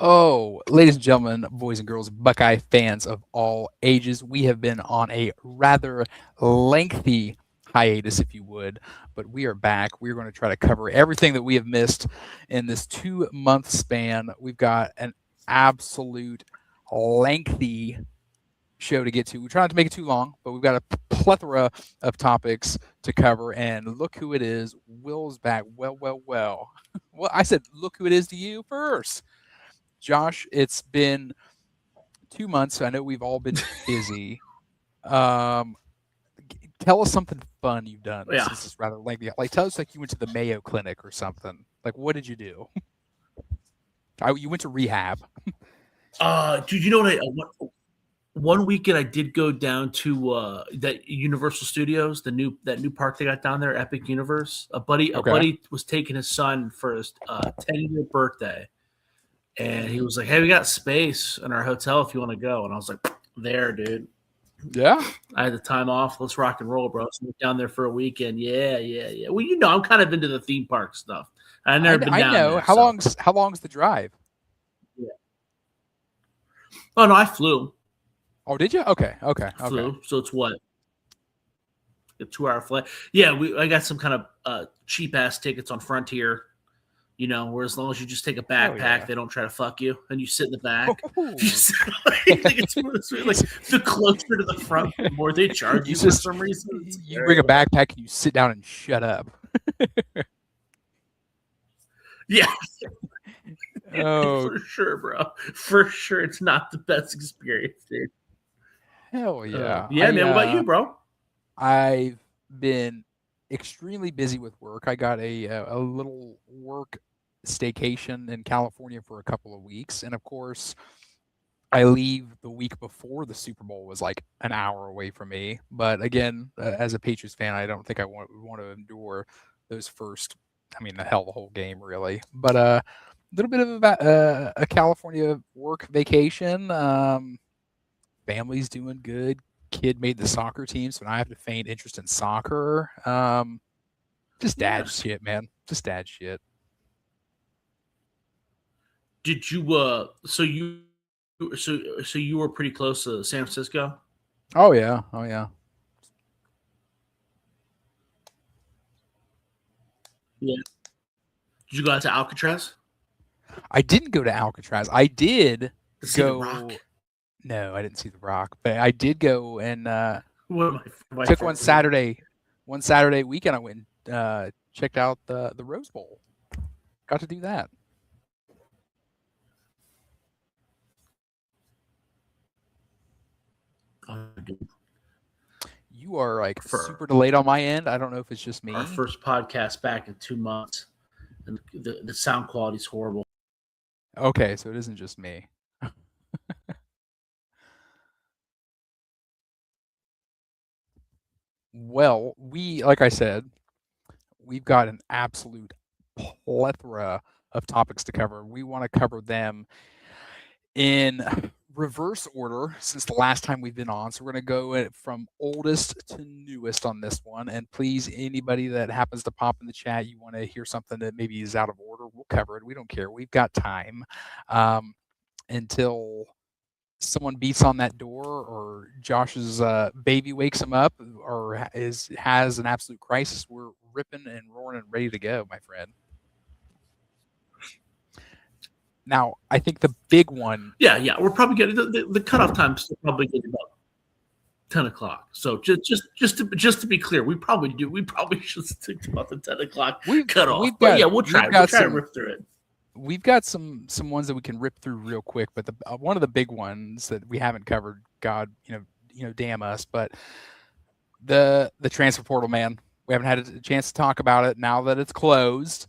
Oh, ladies and gentlemen, boys and girls, Buckeye fans of all ages, we have been on a rather lengthy hiatus, if you would, but we are back. We're going to try to cover everything that we have missed in this 2-month span. We've got an absolute lengthy show to get to. We try not to make it too long, but we've got a plethora of topics to cover, and look who it is. Will's back. Well. Well, I said, look who it is to you first. Josh, it's been 2 months. I know we've all been busy. Tell us something fun you've done. Yeah. This is rather lengthy. Like, tell us like you went to the Mayo Clinic or something. Like, what did you do? You went to rehab. Dude, you know what? One weekend I did go down to that Universal Studios, that new park they got down there, Epic Universe. A buddy was taking his son for his 10-year birthday. And he was like, "Hey, we got space in our hotel if you want to go." And I was like, "There, dude." Yeah. I had the time off. Let's rock and roll, bro. So went down there for a weekend. Yeah. Well, you know, I'm kind of into the theme park stuff. I've never been down there. How long's the drive? Yeah. Oh no, I flew. Oh, did you? Okay. Flew. So it's what? A 2-hour flight. Yeah, I got some kind of cheap ass tickets on Frontier. You know, where as long as you just take a backpack, they don't try to fuck you, and you sit in the back. It's like the closer to the front, the more they charge you for some reason. You bring a backpack and you sit down and shut up. Yeah. Oh, for sure, bro. For sure, it's not the best experience, dude. Hell yeah. Man. What about you, bro? I've been extremely busy with work. I got a little work staycation in California for a couple of weeks, and of course I leave the week before the Super Bowl was like an hour away from me. But again, as a Patriots fan, I don't think I want to endure those first, the whole game really. But a little bit of a California work vacation. Family's doing good. Kid made the soccer team, so now I have to feign interest in soccer. Just dad shit, man. Just dad shit. Did you so you were pretty close to San Francisco? Oh yeah. Yeah. Did you go out to Alcatraz? I didn't go to Alcatraz. I did go. The Rock? No, I didn't see the Rock, but I did go and took one Saturday weekend. I went and checked out the Rose Bowl. Got to do that. You are like super delayed on my end. I don't know if it's just me. Our first podcast back in 2 months, and the sound quality is horrible. Okay, so it isn't just me. Well, like I said, we've got an absolute plethora of topics to cover. We want to cover them in reverse order since the last time we've been on. So we're going to go from oldest to newest on this one. And please, anybody that happens to pop in the chat, you want to hear something that maybe is out of order, we'll cover it. We don't care. We've got time until someone beats on that door or Josh's baby wakes him up or has an absolute crisis. We're ripping and roaring and ready to go, my friend. Now, I think the big one. Yeah. We're probably getting the cutoff time is probably getting about 10 o'clock. So just to be clear, we probably should stick to about the 10 o'clock cutoff. We'll try to rip through it. We've got some ones that we can rip through real quick, but one of the big ones that we haven't covered, God, damn us. But the transfer portal, man, we haven't had a chance to talk about it now that it's closed.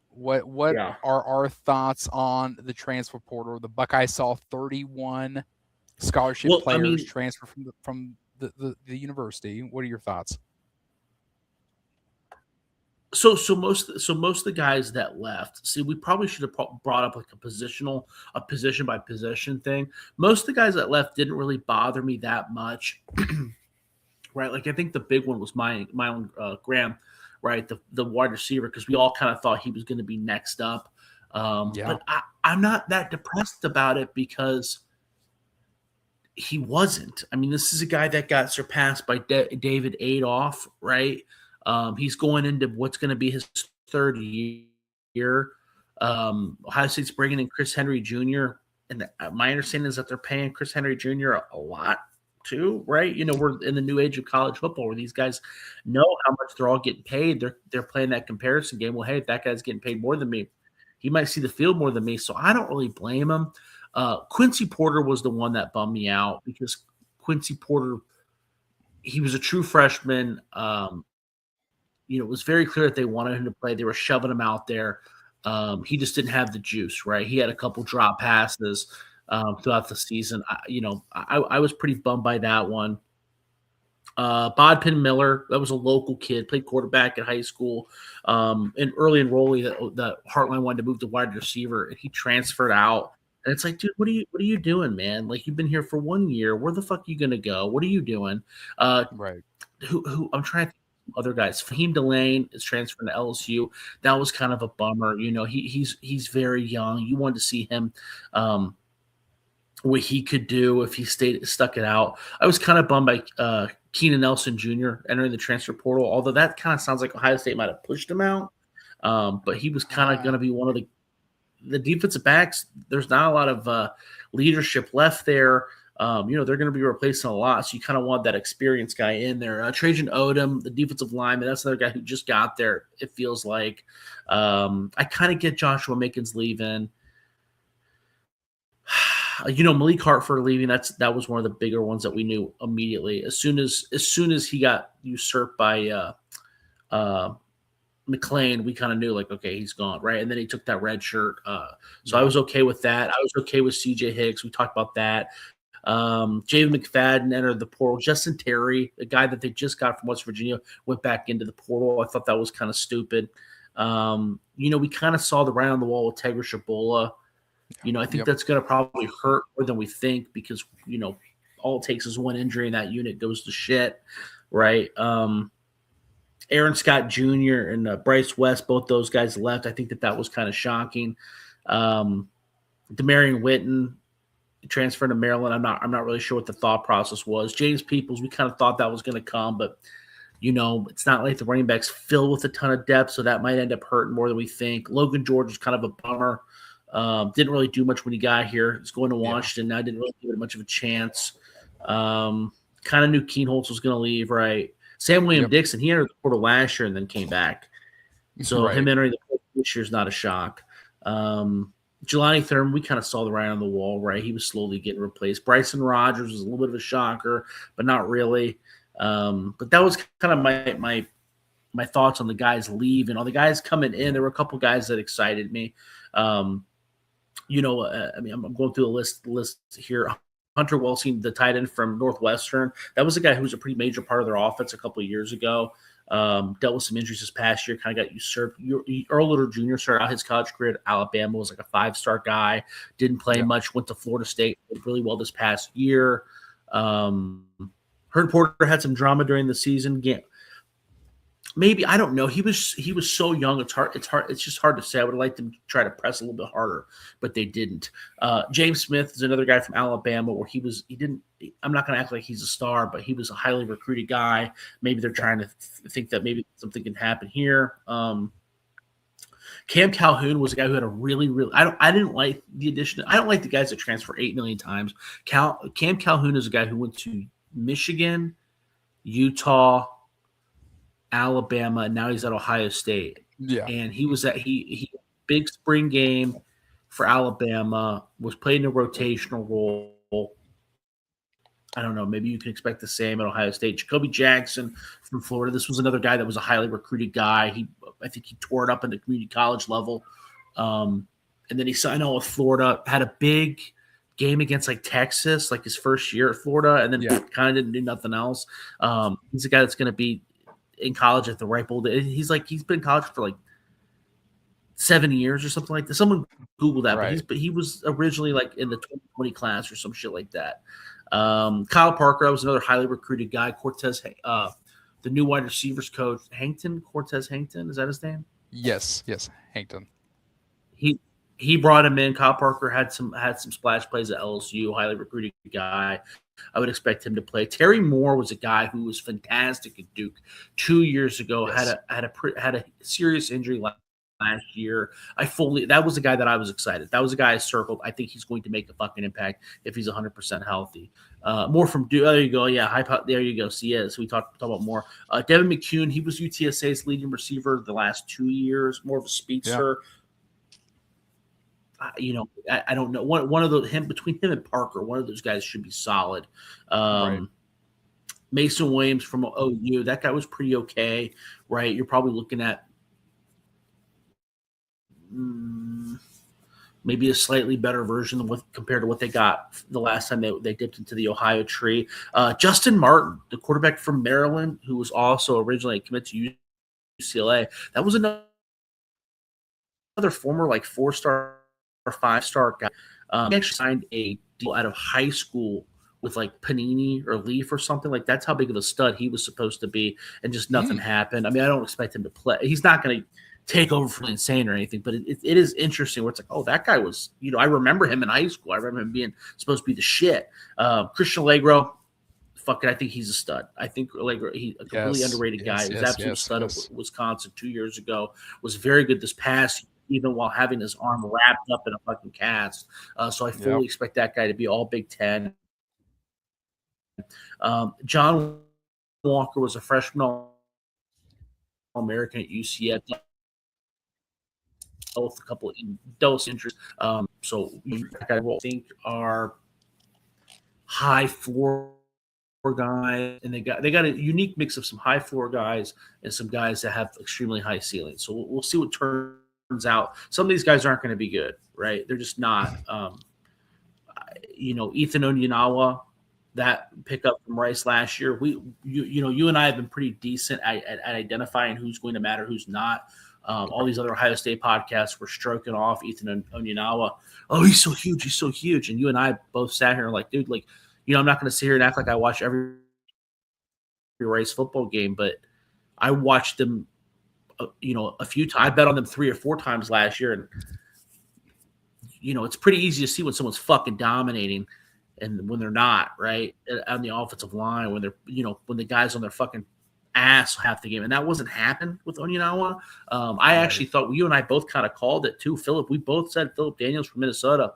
What Yeah. are our thoughts on the transfer portal? The Buckeyes saw 31 scholarship Well, I players mean, transfer from the university. What are your thoughts? so most of the guys that left, see, we probably should have brought up like a position by position thing. Most of the guys that left didn't really bother me that much, right? Like I think the big one was my own Graham, right? The wide receiver, because we all kind of thought he was going to be next up. Yeah. But I'm not that depressed about it because he wasn't. I mean, this is a guy that got surpassed by David Adolph, right? He's going into what's going to be his third year. Ohio State's bringing in Chris Henry Jr., and my understanding is that they're paying Chris Henry Jr. a lot too, right? We're in the new age of college football where these guys know how much they're all getting paid. They're playing that comparison game. Well, hey, if that guy's getting paid more than me, he might see the field more than me. So I don't really blame him. Quincy Porter was the one that bummed me out because Quincy Porter, he was a true freshman. It was very clear that they wanted him to play. They were shoving him out there. He just didn't have the juice, right? He had a couple drop passes throughout the season. I was pretty bummed by that one. Bodpin Miller, that was a local kid, played quarterback in high school. And early enrollee that Heartline wanted to move to wide receiver, and he transferred out. And it's like, dude, what are you doing, man? Like, you've been here for 1 year. Where the fuck are you gonna go? What are you doing? Right. Who I'm trying to think of other guys. Fahim Delane is transferring to LSU. That was kind of a bummer. He's very young. You wanted to see him what he could do if he stuck it out. I was kind of bummed by Keenan Nelson Jr. entering the transfer portal, although that kind of sounds like Ohio State might have pushed him out. But he was kind of going to be one of the defensive backs. There's not a lot of leadership left there. They're going to be replacing a lot, so you kind of want that experienced guy in there. Trajan Odom, the defensive lineman, that's another guy who just got there, it feels like. I kind of get Joshua Mickens leaving. Malik Hartford leaving. That was one of the bigger ones that we knew immediately. As soon as he got usurped by McLean, we kind of knew, like, okay, he's gone, right? And then he took that red shirt. So I was okay with that. I was okay with CJ Hicks. We talked about that. Javen McFadden entered the portal. Justin Terry, the guy that they just got from West Virginia, went back into the portal. I thought that was kind of stupid. We kind of saw the writing on the wall with Tegra Shabola. I think that's going to probably hurt more than we think because, all it takes is one injury and that unit goes to shit, right? Aaron Scott Jr. and Bryce West, both those guys left. I think that was kind of shocking. Demarion Witten transferred to Maryland. I'm not really sure what the thought process was. James Peoples, we kind of thought that was going to come, but it's not like the running backs filled with a ton of depth, so that might end up hurting more than we think. Logan George is kind of a bummer. Didn't really do much when he got here. He's going to Washington. I didn't really give it much of a chance. Kind of knew Keenholz was going to leave, right? Sam William Dixon, he entered the portal last year and then came back. So him entering the portal this year is not a shock. Jelani Thurman, we kind of saw the writing on the wall, right? He was slowly getting replaced. Bryson Rogers was a little bit of a shocker, but not really. But that was kind of my thoughts on the guys leaving. All the guys coming in, there were a couple guys that excited me. I'm going through the list here. Hunter Welsing, the tight end from Northwestern, that was a guy who was a pretty major part of their offense a couple of years ago. Dealt with some injuries this past year, kind of got usurped. Earl Little Jr. started out his college career at Alabama, was like a 5-star guy, didn't play much, went to Florida State, did really well this past year. Herb Porter had some drama during the season. Maybe, I don't know. He was so young. It's hard. It's just hard to say. I would have liked them to try to press a little bit harder, but they didn't. James Smith is another guy from Alabama where I'm not going to act like he's a star, but he was a highly recruited guy. Maybe they're trying to think that maybe something can happen here. Cam Calhoun was a guy who had a really, I didn't like the addition. I don't like the guys that transfer 8 million times. Cam Calhoun is a guy who went to Michigan, Utah, Alabama, and now he's at Ohio State. Yeah. And he was he big spring game for Alabama, was playing a rotational role. I don't know. Maybe you can expect the same at Ohio State. Jacoby Jackson from Florida. This was another guy that was a highly recruited guy. I think he tore it up in the community college level, and then he signed on with Florida. Had a big game against like Texas, like his first year at Florida, and then kind of didn't do nothing else. He's a guy that's going to be in college at the ripe old age. He's been in college for like 7 years or something like that. Someone Google that, Right. but he was originally like in the 2020 class or some shit like that. Kyle Parker, I was another highly recruited guy. Cortez, the new wide receivers coach, Cortez Hankton, is that his name? Yes, Hankton. He he brought him in. Kyle Parker had some splash plays at LSU, highly recruited guy. I would expect him to play. Terry Moore was a guy who was fantastic at Duke 2 years ago. Yes. Had a serious injury last year. That was a guy that I was excited. That was a guy I circled. I think he's going to make a fucking impact if he's 100% healthy. More from Duke. There you go. Yeah, there you go. So yeah, so we talk about more. Devin McCune, he was UTSA's leading receiver the last 2 years. More of a speedster. Yeah. I don't know. One of those between him and Parker, one of those guys should be solid. Right. Mason Williams from OU, that guy was pretty okay, right? You're probably looking at maybe a slightly better version compared to what they got the last time they dipped into the Ohio tree. Justin Martin, the quarterback from Maryland, who was also originally committed to UCLA, that was another former like 4-star or 5-star guy. He actually signed a deal out of high school with like Panini or Leaf or something. Like that's how big of a stud he was supposed to be, and just nothing happened. I mean, I don't expect him to play. He's not going to take over for insane or anything, but it is interesting where it's like, oh, that guy was, I remember him in high school. I remember him being supposed to be the shit. Christian Allegro, fuck it, I think he's a stud. I think Allegro, he's a completely underrated guy. He was absolute stud of Wisconsin 2 years ago. Was very good this past, even while having his arm wrapped up in a fucking cast. So I fully expect that guy to be all Big Ten. John Walker was a freshman All-American at UCF. Both a couple of dose injuries. So I think are high floor guys, and they got a unique mix of some high floor guys and some guys that have extremely high ceilings. So we'll see what turns out. Some of these guys aren't going to be good, right? They're just not. Ethan Onyinawa, that pickup from Rice last year, you and I have been pretty decent at identifying who's going to matter, who's not. All these other Ohio State podcasts were stroking off Ethan Onyinawa. Oh, he's so huge. And you and I both sat here and like, dude, like, I'm not going to sit here and act like I watch every Rice football game, but I watched them, a few times. I bet on them 3 or 4 times last year. And, it's pretty easy to see when someone's fucking dominating and when they're not, right? On the offensive line, when they're, when the guys on their fucking ass half the game. And that wasn't happened with Onyinawa. I actually thought you and I both kind of called it too. We both said Philip Daniels from Minnesota,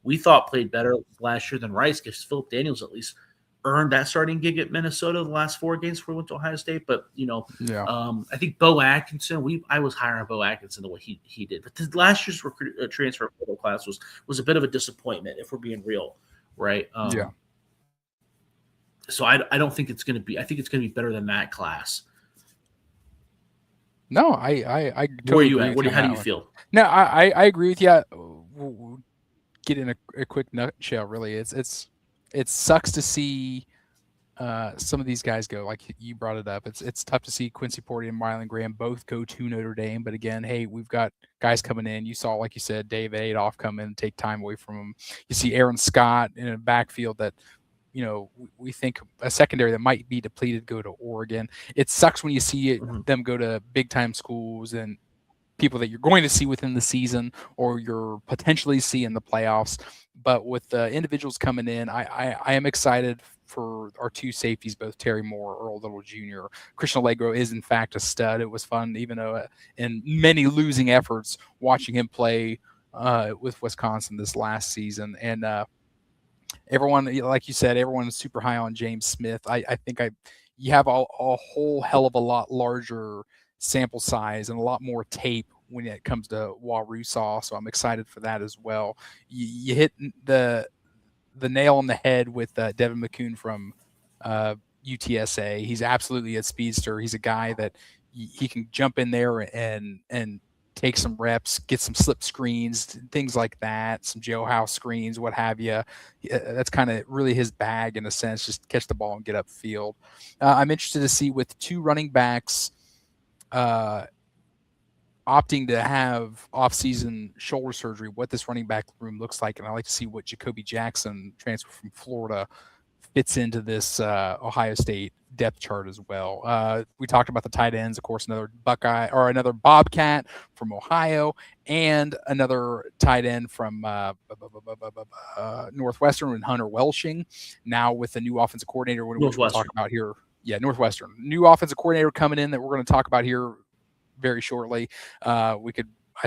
we thought played better last year than Rice, because Philip Daniels at least earned that starting gig at Minnesota the last 4 games before we went to Ohio State. But, I think Bo Atkinson, I was higher on Bo Atkinson than what he did. But last year's transfer class was a bit of a disappointment, if we're being real, right? So I don't think it's going to be. I think it's going to be better than that class. No, I totally Where are you agree at? How do you feel? No, I agree with you. We'll get in a quick nutshell. Really, it sucks to see some of these guys go. Like you brought it up, it's tough to see Quincy Porter and Mylan Graham both go to Notre Dame. But again, hey, we've got guys coming in. You saw, like you said, Dave Adolph come in and take time away from him. You see Aaron Scott in a backfield that, we think a secondary that might be depleted go to Oregon. It sucks when you see them go to big time schools and people that you're going to see within the season or you're potentially see in the playoffs. But with the individuals coming in, I am excited for our 2 safeties, both Terry Moore, Earl Little Jr. Christian Allegro is in fact a stud. It was fun, even though in many losing efforts, watching him play with Wisconsin this last season. And everyone, like you said, everyone is super high on James Smith. I think you have a whole hell of a lot larger sample size and a lot more tape when it comes to Warusaw, so I'm excited for that as well. You hit the the nail on the head with Devin McCoon from UTSA. He's absolutely a speedster. He's a guy that he can jump in there and take some reps, get some slip screens, things like that, some jailhouse screens, what have you. That's kind of really his bag in a sense, just catch the ball and get upfield. I'm interested to see with 2 running backs opting to have off-season shoulder surgery, what this running back room looks like. And I like to see what Jacoby Jackson, transfer from Florida, fits into this Ohio State depth chart as well. We talked about the tight ends, of course, another Buckeye or another Bobcat from Ohio, and another tight end from Northwestern and Hunter Welshing. Now with the new offensive coordinator, which we'll talk about here. Yeah, Northwestern. New offensive coordinator coming in that we're going to talk about here very shortly. I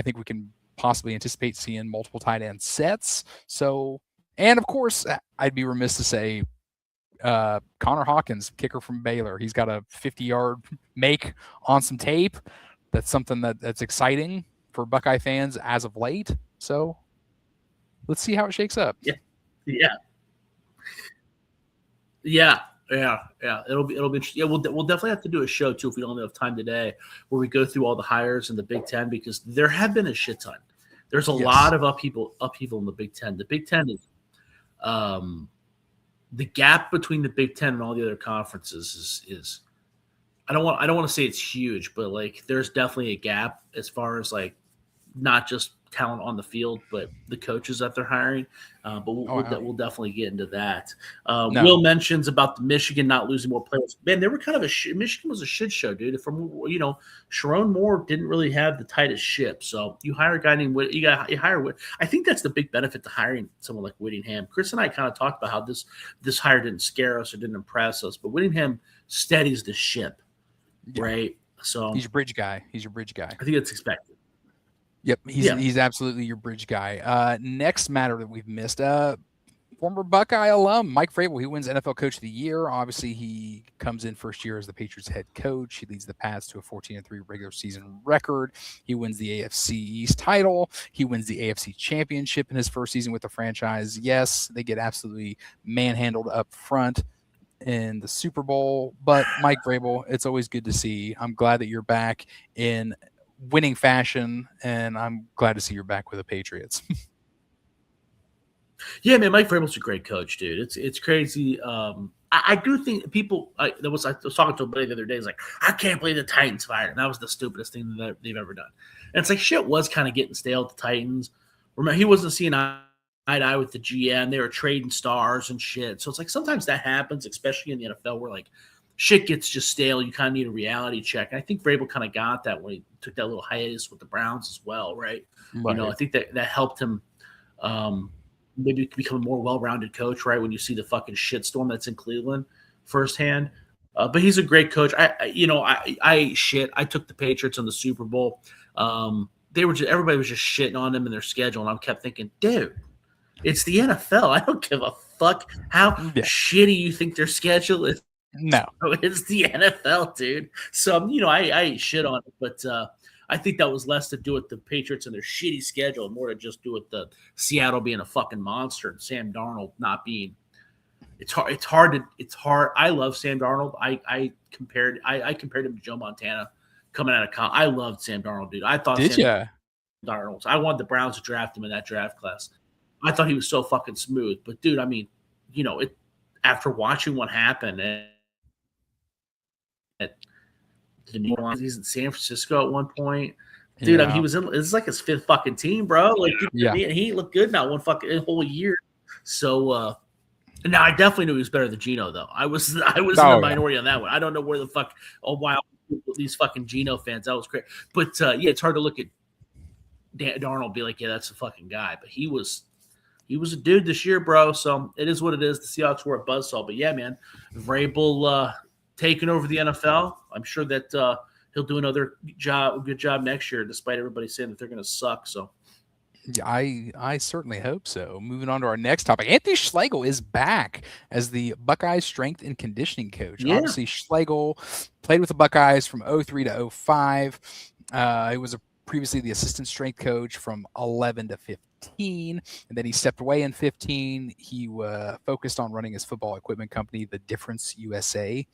think we can possibly anticipate seeing multiple tight end sets. So, and of course, I'd be remiss to say Connor Hawkins, kicker from Baylor. He's got a 50-yard make on some tape. That's something that's exciting for Buckeye fans as of late. So let's see how it shakes up. Yeah. It'll be interesting. Yeah, we'll definitely have to do a show too if we don't have time today, where we go through all the hires in the Big Ten, because there have been a shit ton. There's a lot of upheaval in the Big Ten. The Big Ten is the gap between the Big Ten and all the other conferences is I don't want to say it's huge, but like there's definitely a gap as far as like not just talent on the field, but the coaches that they're hiring. But we'll definitely get into that. Will mentions about the Michigan not losing more players. Man, they were kind of Michigan was a shit show, dude. Sharon Moore didn't really have the tightest ship. So you hire a guy named you hire. I think that's the big benefit to hiring someone like Whittingham. Chris and I kind of talked about how this hire didn't scare us or didn't impress us, but Whittingham steadies the ship, right? So he's your bridge guy. I think it's expected. Yep, he's absolutely your bridge guy. Next matter that we've missed, former Buckeye alum Mike Vrabel. He wins NFL Coach of the Year. Obviously, he comes in first year as the Patriots head coach. He leads the Pats to a 14-3 regular season record. He wins the AFC East title. He wins the AFC Championship in his first season with the franchise. Yes, they get absolutely manhandled up front in the Super Bowl, but Mike Vrabel, it's always good to see. I'm glad that you're back in winning fashion, and I'm glad to see you're back with the Patriots. Yeah, man, Mike Vrabel's a great coach, dude. It's crazy. I do think people. I was talking to a buddy the other day. He's like, I can't believe the Titans fired him. That was the stupidest thing that they've ever done. And it's like shit was kind of getting stale at the Titans. Remember, he wasn't seeing eye to eye with the GM. They were trading stars and shit. So it's like sometimes that happens, especially in the NFL, where like shit gets just stale. You kind of need a reality check. And I think Vrabel kind of got that when he took that little hiatus with the Browns as well, right? I think that helped him maybe become a more well-rounded coach, right? When you see the fucking shitstorm that's in Cleveland firsthand. But he's a great coach. I took the Patriots on the Super Bowl. Everybody was just shitting on them and their schedule, and I kept thinking, dude, it's the NFL. I don't give a fuck how shitty you think their schedule is. No, it's the NFL, dude. So, I shit on it, but I think that was less to do with the Patriots and their shitty schedule, more to just do with the Seattle being a fucking monster and Sam Darnold not being. It's hard. I love Sam Darnold. I compared him to Joe Montana coming out of college. I loved Sam Darnold, dude. I thought Darnold. I wanted the Browns to draft him in that draft class. I thought he was so fucking smooth. But dude, I mean, after watching what happened at the New Orleans, he's in San Francisco at one point. Dude, I mean, it's like his fifth fucking team, bro. Like, he looked good now one fucking whole year. So, now I definitely knew he was better than Geno, though. I was in the minority on that one. I don't know where the fuck. Oh wow, these fucking Geno fans. That was great. But it's hard to look at Darnold and be like, yeah, that's the fucking guy. But he was a dude this year, bro. So it is what it is. The Seahawks were a buzzsaw. But yeah, man, Vrabel taking over the NFL. I'm sure that he'll do another good job next year, despite everybody saying that they're going to suck. So. I certainly hope so. Moving on to our next topic. Anthony Schlegel is back as the Buckeyes strength and conditioning coach. Yeah. Obviously, Schlegel played with the Buckeyes from 03 to 05. He was previously the assistant strength coach from 11 to 15. 2014, and then he stepped away in 15. He focused on running his football equipment company, The Difference USA.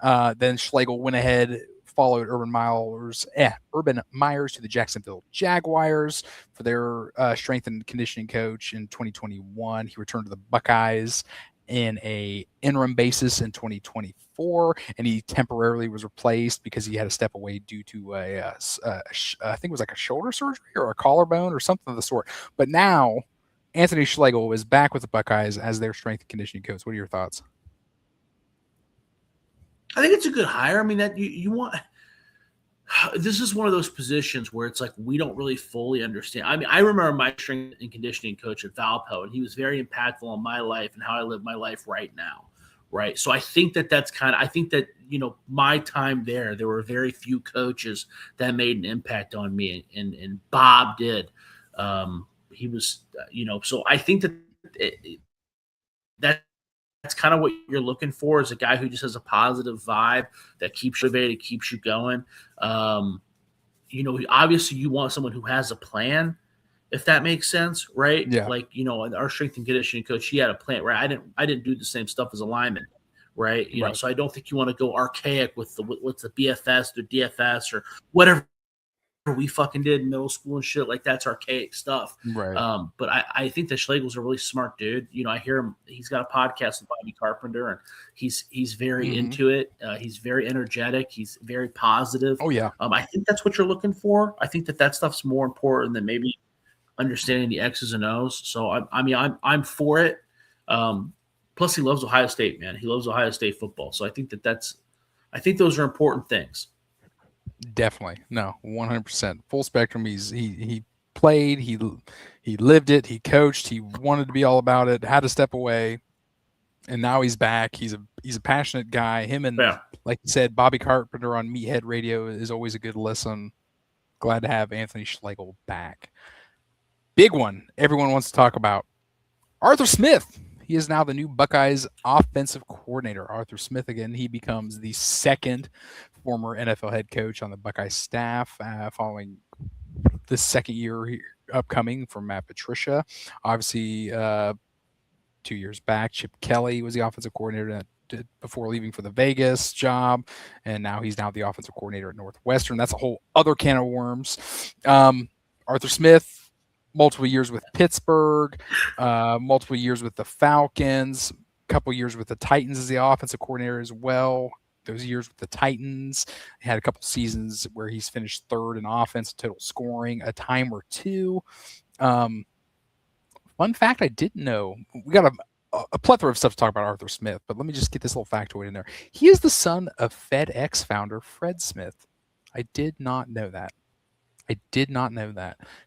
Then Schlegel went ahead, followed Urban Myers to the Jacksonville Jaguars for their strength and conditioning coach in 2021. He returned to the Buckeyes in a interim basis in 2024, and he temporarily was replaced because he had to step away due to I think it was like a shoulder surgery or a collarbone or something of the sort. But now Anthony Schlegel is back with the Buckeyes as their strength and conditioning coach. What are your thoughts? I think it's a good hire. I mean, that you want. This is one of those positions where it's like we don't really fully understand. I mean, I remember my strength and conditioning coach at Valpo, and he was very impactful on my life and how I live my life right now, right? So I think that's kind of – I think that, my time there were very few coaches that made an impact on me, and Bob did. He was so I think that's kind of what you're looking for, is a guy who just has a positive vibe that keeps you motivated, keeps you going. Obviously you want someone who has a plan, if that makes sense, right? Yeah. Like, our strength and conditioning coach, he had a plan, right? I didn't do the same stuff as a lineman, right? Right. So I don't think you want to go archaic with what's the BFS or DFS or whatever we fucking did in middle school and shit. Like, that's archaic stuff. Right. But I think that Schlegel's a really smart dude. I hear him, he's got a podcast with Bobby Carpenter, and he's very into it. He's very energetic. He's very positive. Oh yeah. I think that's what you're looking for. I think that stuff's more important than maybe understanding the X's and O's. So I'm for it. Plus he loves Ohio State, man. He loves Ohio State football. So I think I think those are important things. Definitely. No, 100%. Full spectrum. He played, he lived it, he coached, he wanted to be all about it, had to step away, and now he's back. He's a passionate guy. Him and like you said, Bobby Carpenter on Meathead Radio is always a good listen. Glad to have Anthony Schlegel back. Big one everyone wants to talk about. Arthur Smith. He is now the new Buckeyes offensive coordinator. Arthur Smith, again, he becomes the second former NFL head coach on the Buckeye staff, following the second year upcoming for Matt Patricia. Obviously, 2 years back, Chip Kelly was the offensive coordinator before leaving for the Vegas job, and now he's the offensive coordinator at Northwestern. That's a whole other can of worms. Arthur Smith, multiple years with Pittsburgh, multiple years with the Falcons, a couple years with the Titans as the offensive coordinator as well. Those years with the Titans, he had a couple seasons where he's finished third in offense, total scoring, a time or two. Fun fact I didn't know, we got a plethora of stuff to talk about Arthur Smith, but let me just get this little factoid in there. He is the son of FedEx founder Fred Smith. I did not know that.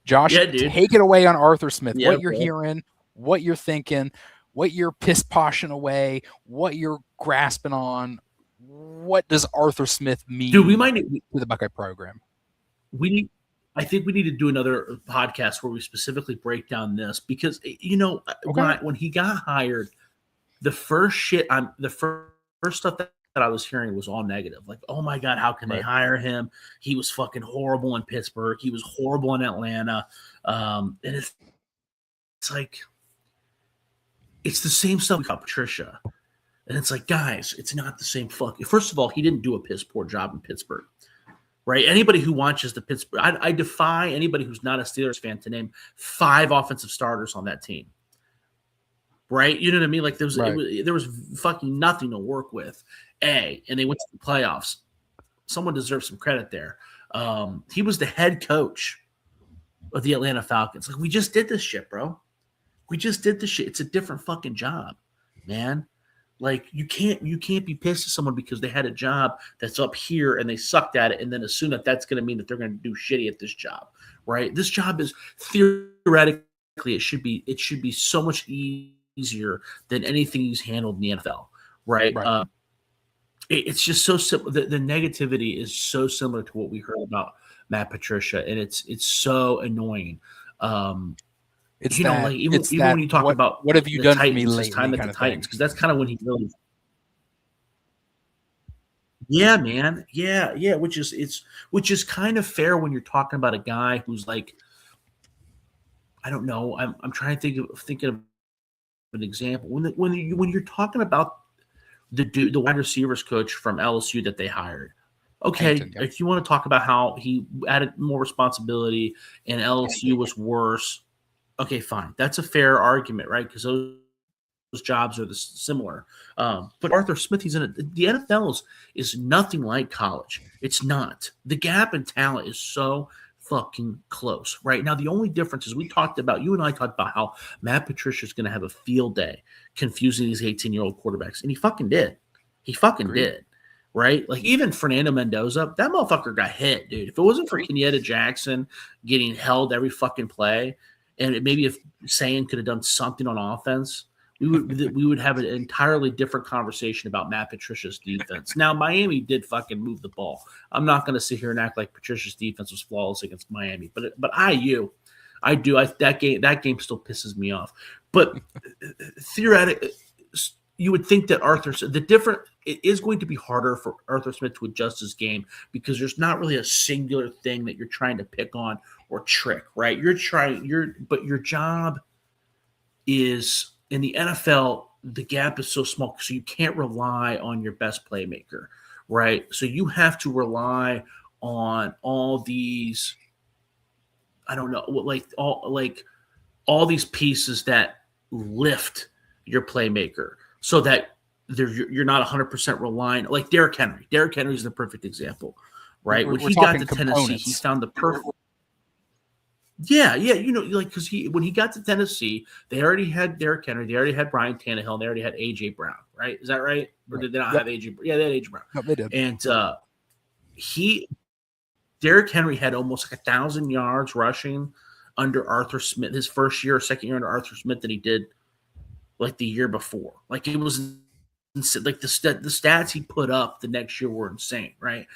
Josh, take it away on Arthur Smith. What you're hearing, what you're thinking, what you're piss-poshing away, what you're grasping on. What does Arthur Smith mean to the Buckeye program? I think we need to do another podcast where we specifically break down this, because when he got hired, the first stuff that I was hearing was all negative. Like, oh my God, how can they hire him? He was fucking horrible in Pittsburgh. He was horrible in Atlanta. And it's like, it's the same stuff we got Patricia. And it's like, guys, it's not the same First of all, he didn't do a piss poor job in Pittsburgh, right? Anybody who watches the Pittsburgh, I defy anybody who's not a Steelers fan to name 5 offensive starters on that team, right? You know what I mean? Like, there was fucking nothing to work with. And they went to the playoffs. Someone deserves some credit there. He was the head coach of the Atlanta Falcons. Like, we just did this shit, bro. It's a different fucking job, man. Like, you can't be pissed at someone because they had a job that's up here and they sucked at it, and then assume that that's going to mean that they're going to do shitty at this job, right? This job is theoretically it should be so much easier than anything he's handled in the NFL, right? It's just so simple. The negativity is so similar to what we heard about Matt Patricia, and it's so annoying. It's even when you talk about what have you done Titans, for me lately, time at the Titans, because that's kind of when he really, man, which is kind of fair when you're talking about a guy who's like, I don't know. I'm trying to thinking of an example when you're talking about the wide receivers coach from LSU that they hired. Okay, Payton, yep. if you want to talk about how he added more responsibility and LSU was worse, okay, fine. That's a fair argument, right? Because those jobs are similar. But Arthur Smith, he's in it. The NFL is nothing like college. It's not. The gap in talent is so fucking close right now. The only difference is you and I talked about how Matt Patricia is going to have a field day confusing these 18-year-old quarterbacks, and he fucking did. He fucking Agreed. did. Right? Like even Fernando Mendoza, that motherfucker got hit, dude. If it wasn't for Kenyatta Jackson getting held every fucking play, and maybe if Sayan could have done something on offense, we would have an entirely different conversation about Matt Patricia's defense. Now, Miami did fucking move the ball. I'm not going to sit here and act like Patricia's defense was flawless against Miami, but that game still pisses me off. But theoretically, you would think that it is going to be harder for Arthur Smith to adjust his game because there's not really a singular thing that you're trying to pick on or trick, right? But your job is in the NFL, the gap is so small, so you can't rely on your best playmaker, right? So you have to rely on all these, I don't know, all these pieces that lift your playmaker so that you're not 100% reliant. Like Derrick Henry. Derrick Henry is the perfect example, right? When he got to Tennessee, he found the perfect. Yeah, because when he got to Tennessee, they already had Derrick Henry, they already had Brian Tannehill, and they already had AJ Brown, right? Is that right? Or did they not have AJ? Yeah, they had AJ Brown. No, they did. And Derrick Henry had almost like 1,000 yards rushing under Arthur Smith, his first year or second year under Arthur Smith than he did like the year before. Like it was like the stats he put up the next year were insane, right?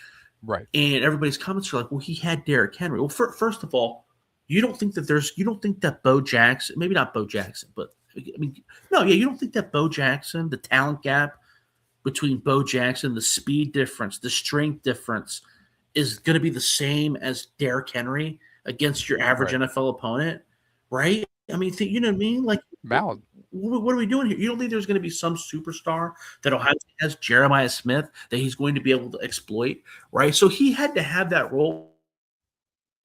Right. And everybody's comments are like, well, he had Derrick Henry. Well, first of all, you don't think that Bo Jackson, maybe not Bo Jackson, but you don't think that Bo Jackson, the talent gap between Bo Jackson, the speed difference, the strength difference is going to be the same as Derrick Henry against your average NFL opponent, right? I mean, you know what I mean? Like, valid. What are we doing here? You don't think there's going to be some superstar that Ohio State has, Jeremiah Smith, that he's going to be able to exploit, right? So he had to have that role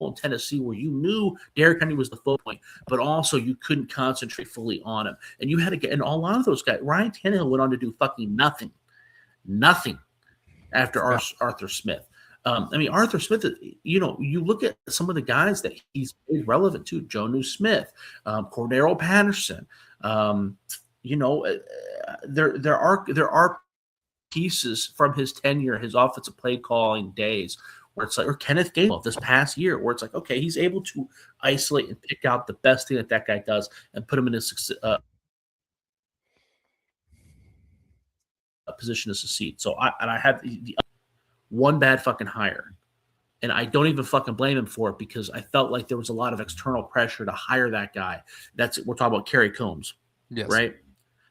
in Tennessee where you knew Derrick Henry was the focal point, but also you couldn't concentrate fully on him. And you had to get, and a lot of those guys, Ryan Tannehill went on to do fucking nothing after Arthur Smith. Arthur Smith, you look at some of the guys that he's made relevant to, Jonnu Smith, Cordero Patterson. There are pieces from his tenure, his offensive play calling days, where it's like, or Kenneth Gainwell this past year, where it's like, okay, he's able to isolate and pick out the best thing that guy does and put him in a position to succeed. So I had the one bad fucking hire. And I don't even fucking blame him for it because I felt like there was a lot of external pressure to hire that guy. We're talking about Kerry Combs, yes. Right?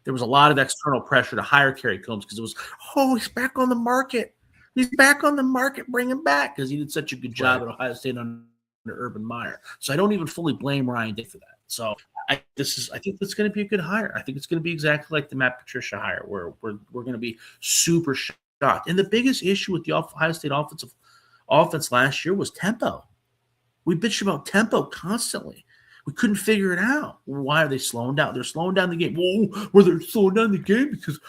There was a lot of external pressure to hire Kerry Combs because it was, he's back on the market. He's back on the market, bring him back because he did such a good job at Ohio State under Urban Meyer. So I don't even fully blame Ryan Day for that. So I think that's going to be a good hire. I think it's going to be exactly like the Matt Patricia hire, where we're going to be super shocked. And the biggest issue with the Ohio State offense last year was tempo. We bitched about tempo constantly. We couldn't figure it out. Why are they slowing down? They're slowing down the game. Whoa, they're slowing down the game because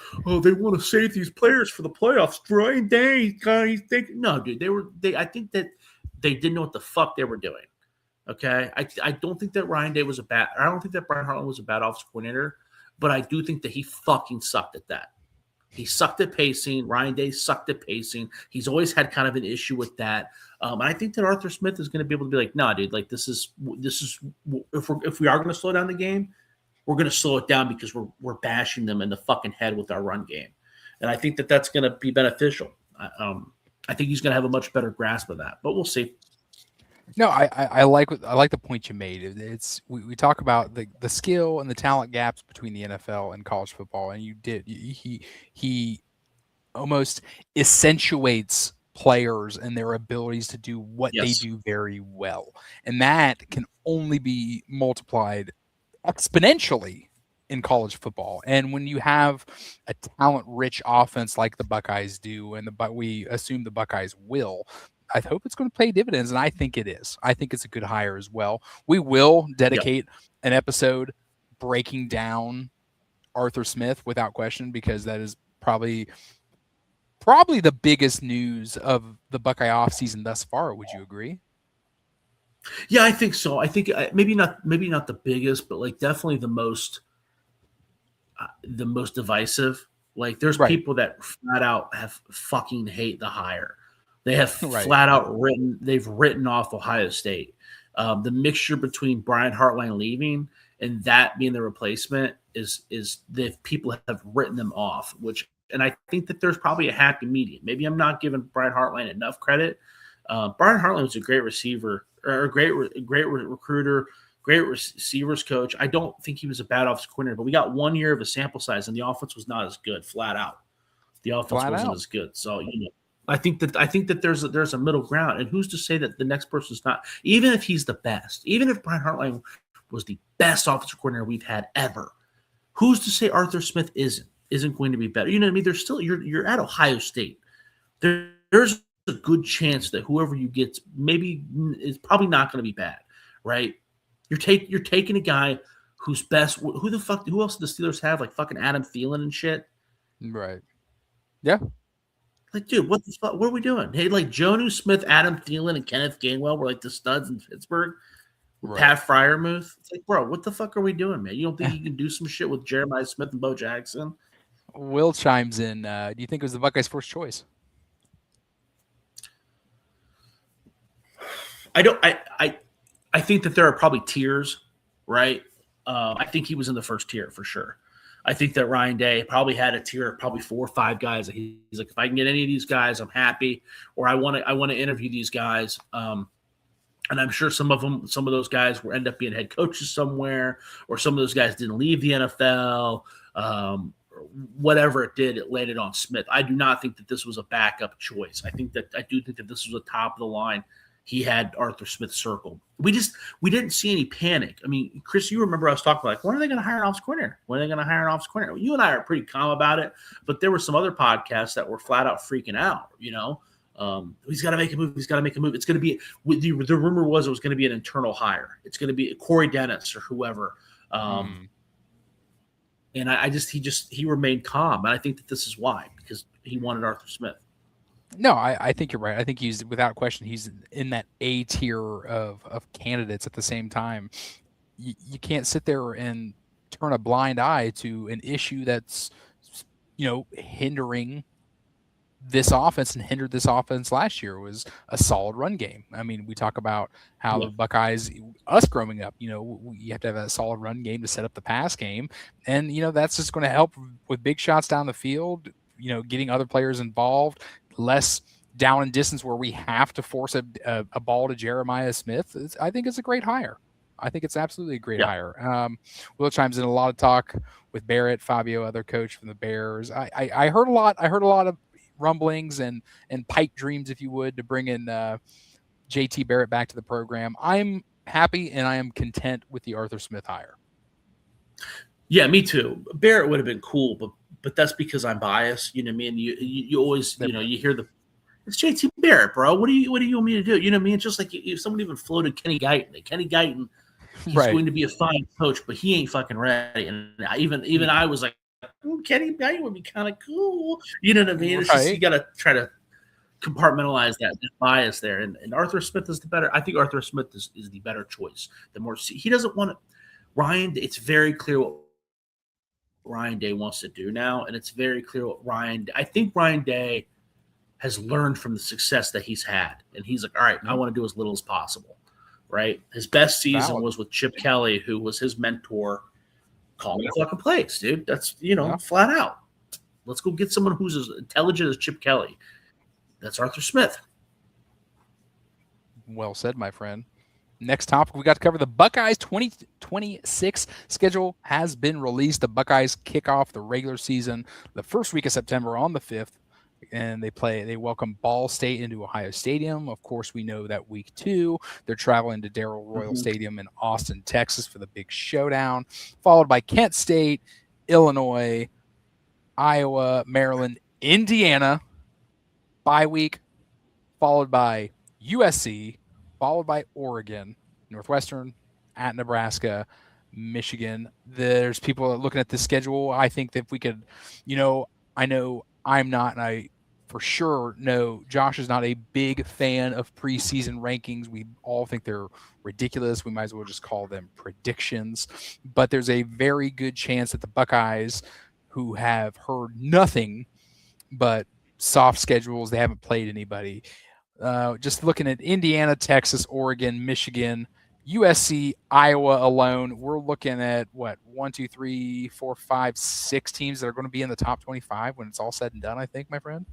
they want to save these players for the playoffs. Ryan Day, he's thinking, no, dude. I think that they didn't know what the fuck they were doing. Okay, I don't think that Ryan Day was I don't think that Brian Hartline was a bad offensive coordinator, but I do think that he fucking sucked at that. He sucked at pacing. Ryan Day sucked at pacing. He's always had kind of an issue with that. I think that Arthur Smith is going to be able to be like, nah, dude, like this is if we are going to slow down the game, we're going to slow it down because we're bashing them in the fucking head with our run game, and I think that that's going to be beneficial. I think he's going to have a much better grasp of that, but we'll see. No, I like the point you made. We talk about the skill and the talent gaps between the NFL and college football, and he almost accentuates players and their abilities to do what they Yes. do very well. And that can only be multiplied exponentially in college football. And when you have a talent-rich offense like the Buckeyes do, and we assume the Buckeyes will, I hope it's going to pay dividends, and I think it is. I think it's a good hire as well. We will Yep. dedicate an episode breaking down Arthur Smith without question, because that is probably the biggest news of the Buckeye offseason thus far. Would you agree? Yeah, I think so. I think maybe not the biggest, but like definitely the most divisive. Like there's Right. people that flat out have fucking hate the hire. They have Right. flat out written off Ohio State. The mixture between Brian Hartline leaving and that being the replacement is the people have written them off. And I think that there's probably a happy medium. Maybe I'm not giving Brian Hartline enough credit. Brian Hartline was a great receiver or a great recruiter, great receivers coach. I don't think he was a bad offensive coordinator, but we got 1 year of a sample size, and the offense was not as good. Flat out, the offense Flat wasn't out. as good. So I think that there's a middle ground, and who's to say that the next person's not? Even if he's the best, even if Brian Hartline was the best offensive coordinator we've had ever, who's to say Arthur Smith isn't going to be better? You know what I mean? There's still you're at Ohio State. There's a good chance that whoever you get maybe is probably not going to be bad, right? You're taking a guy who's best. Who else do the Steelers have? Like fucking Adam Thielen and shit. Right. Yeah. Like, dude, what the fuck? What are we doing? Hey, like Jonnu Smith, Adam Thielen, and Kenneth Gainwell were like the studs in Pittsburgh with Right. Pat Fryermuth. It's like, bro, what the fuck are we doing, man? You don't think you can do some shit with Jeremiah Smith and Bo Jackson? Will chimes in. Do you think it was the Buckeyes' first choice? I don't. I think that there are probably tiers, right? I think he was in the first tier for sure. I think that Ryan Day probably had a tier of probably 4 or 5 guys. He's like, if I can get any of these guys, I'm happy. Or I want to interview these guys. And I'm sure some of those guys will end up being head coaches somewhere, or some of those guys didn't leave the NFL. Whatever it did, it landed on Smith. I do not think that this was a backup choice. I do think that this was a top of the line. He had Arthur Smith circled. We didn't see any panic. I mean, Chris, you remember us talking like, when are they going to hire an offensive coordinator? When are they going to hire an offensive coordinator? You and I are pretty calm about it, but there were some other podcasts that were flat out freaking out. He's got to make a move. He's got to make a move. It's going to be the rumor was it was going to be an internal hire. It's going to be Corey Dennis or whoever. And he remained calm, and I think that this is why, because he wanted Arthur Smith. No, I think you're right. I think he's, without question, he's in that A tier of candidates. At the same time, you can't sit there and turn a blind eye to an issue that's hindering this offense and hindered this offense last year. Was a solid run game. I mean, we talk about how the Buckeyes, us growing up, you have to have a solid run game to set up the pass game, and that's just going to help with big shots down the field. Getting other players involved, less down and distance where we have to force a ball to Jeremiah Smith. I think it's a great hire. I think it's absolutely a great hire. Will chimes in a lot of talk with Barrett, Fabio, other coach from the Bears. I heard a lot. I heard a lot of rumblings and pipe dreams, if you would, to bring in JT Barrett back to the program. I'm happy and I am content with the Arthur Smith hire. Yeah, me too. Barrett would have been cool, but that's because I'm biased. You know what I mean? You always, you hear it's JT Barrett, bro. What do you want me to do? You know what I mean? It's just like if someone even floated Kenny Guyton. Kenny Guyton, he's going to be a fine coach, but he ain't fucking ready. And even I was like, Kenny Guyton would be kind of cool. You know what I mean? It's just, you got to try to compartmentalize that bias there. And Arthur Smith is the better. I think Arthur Smith is the better choice. The more he doesn't want to. Ryan, it's very clear what Ryan Day wants to do now, and it's very clear what I think Ryan Day has learned from the success that he's had, and he's like, all right, I want to do as little as possible, right? His best season was with Chip Kelly, who was his mentor. Call me fucking plays, dude. That's flat out. Let's go get someone who's as intelligent as Chip Kelly. That's Arthur Smith. Well said, my friend. Next topic, we got to cover the Buckeyes 2026 schedule has been released. The Buckeyes kick off the regular season the first week of September on the 5th. and they welcome Ball State into Ohio Stadium. Of course, we know that week 2 they're traveling to Darrell Royal Stadium in Austin, Texas for the big showdown, followed by Kent State, Illinois, Iowa, Maryland, Indiana, bye week, followed by USC, followed by Oregon, Northwestern, at Nebraska, Michigan. There's people looking at this schedule. I think that if we could, I know I'm not, and I for sure know Josh is not a big fan of preseason rankings. We all think they're ridiculous. We might as well just call them predictions. But there's a very good chance that the Buckeyes, who have heard nothing but soft schedules, they haven't played anybody. Just looking at Indiana, Texas, Oregon, Michigan, USC, Iowa alone, we're looking at what, 1, 2, 3, 4, 5, 6 teams that are going to be in the top 25 when it's all said and done, I think, my friend.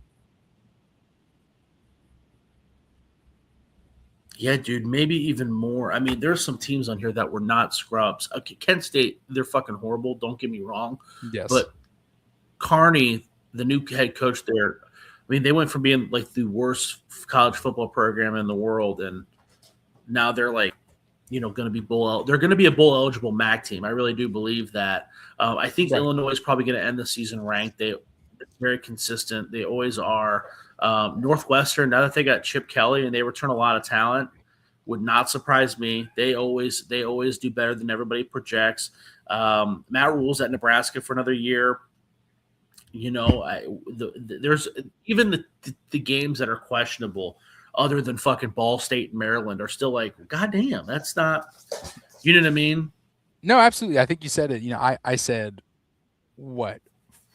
Yeah, dude, maybe even more. I mean, there's some teams on here that were not scrubs. Okay, Kent State, they're fucking horrible. Don't get me wrong. Yes. But Carney, the new head coach there, I mean, they went from being like the worst college football program in the world, and now they're like, going to be they're going to be a bowl eligible MAC team. I really do believe that. I think Illinois is probably going to end the season ranked. They're very consistent. They always are. Northwestern, now that they got Chip Kelly and they return a lot of talent, would not surprise me. They always do better than everybody projects. Matt Rule's at Nebraska for another year. There's even the games that are questionable, other than fucking Ball State and Maryland, are still like, goddamn, that's not. You know what I mean? No, absolutely. I think you said it. I said what,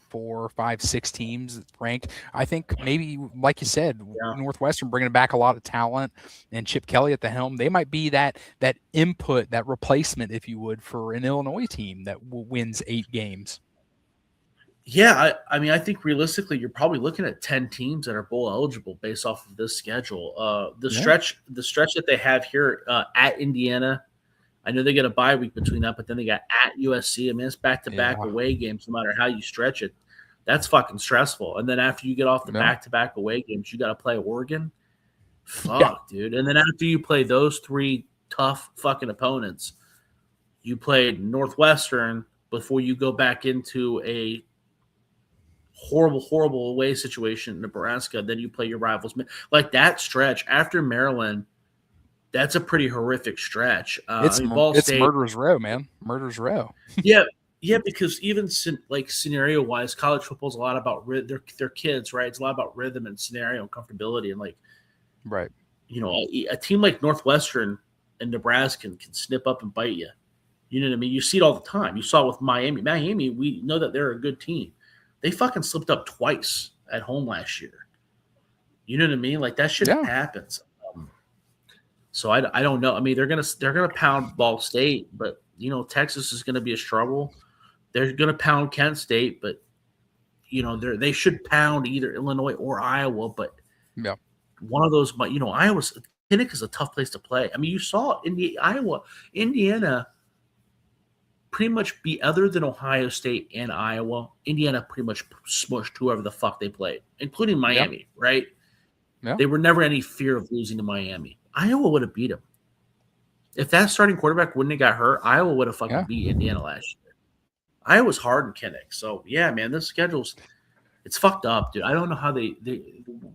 4, 5, 6 teams ranked. I think maybe, like you said, Northwestern bringing back a lot of talent and Chip Kelly at the helm. They might be that input, that replacement, if you would, for an Illinois team that wins 8 games. Yeah, I mean, I think realistically, you're probably looking at 10 teams that are bowl eligible based off of this schedule. The stretch that they have here at Indiana, I know they get a bye week between that, but then they got at USC. I mean, it's back-to-back away games, no matter how you stretch it. That's fucking stressful. And then after you get off the back-to-back away games, you got to play Oregon. Fuck, dude. And then after you play those 3 tough fucking opponents, you played Northwestern before you go back into a horrible away situation in Nebraska. Then you play your rivals. Like that stretch after Maryland, that's a pretty horrific stretch. It's murderer's row, man. Murderer's row. Yeah, because even like scenario wise, college football is a lot about their kids, right? It's a lot about rhythm and scenario and comfortability, and like, right. A team like Northwestern and Nebraska can snip up and bite you. You know what I mean? You see it all the time. You saw it with Miami. Miami, we know that they're a good team. They fucking slipped up twice at home last year. You know what I mean? Like that shit happens. So I don't know. I mean, they're gonna pound Ball State, but Texas is gonna be a struggle. They're gonna pound Kent State, but they should pound either Illinois or Iowa. But one of those, but Iowa's Kinnick is a tough place to play. I mean, you saw Indiana pretty much be, other than Ohio State and Iowa, Indiana pretty much smushed whoever the fuck they played, including Miami, right? Yep. They were never any fear of losing to Miami. Iowa would have beat them. If that starting quarterback wouldn't have got hurt, Iowa would have fucking beat Indiana last year. Iowa's hard in Kinnick. So, yeah, man, this schedule's – it's fucked up, dude. I don't know how the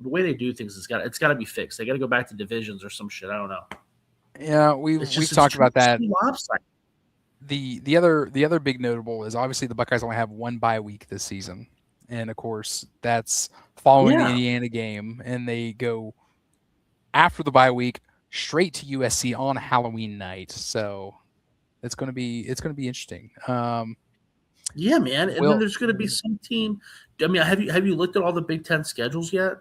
way they do things, it's got to be fixed. They got to go back to divisions or some shit. I don't know. Yeah, we've talked about that. The other big notable is obviously the Buckeyes only have 1 bye week this season, and of course that's following the Indiana game, and they go after the bye week straight to USC on Halloween night. So it's going to be interesting. Yeah, man, and then there's going to be some team. I mean, have you looked at all the Big Ten schedules yet?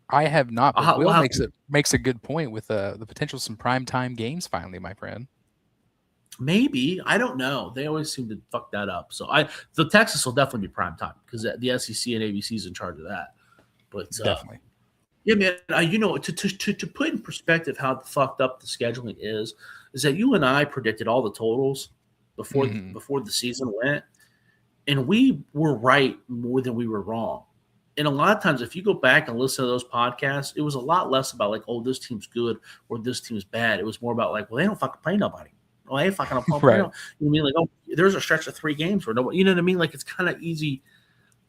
I have not. But Will makes a good point with the potential some primetime games finally, my friend. Maybe. I don't know. They always seem to fuck that up. So the Texas will definitely be prime time because the SEC and ABC is in charge of that. But definitely. Yeah, man. To put in perspective how fucked up the scheduling is that you and I predicted all the totals before the season went, and we were right more than we were wrong. And a lot of times, if you go back and listen to those podcasts, it was a lot less about like, oh, this team's good or this team's bad. It was more about like, well, they don't fucking play nobody. Oh, they ain't fucking play Right. no. You know what I mean? Like, oh, there's a stretch of 3 games where nobody. You know what I mean? Like, it's kind of easy.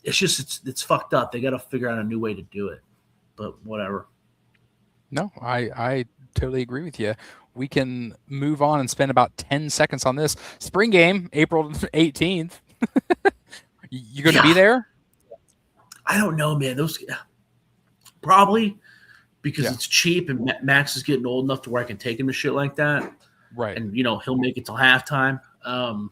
It's just it's fucked up. They got to figure out a new way to do it. But whatever. No, I totally agree with you. We can move on and spend about 10 seconds on this spring game, April 18th. You going to be Yeah, there? I don't know, man. Those probably because Yeah. it's cheap and Max is getting old enough to where I can take him to shit like that, Right. and he'll make it till halftime. God,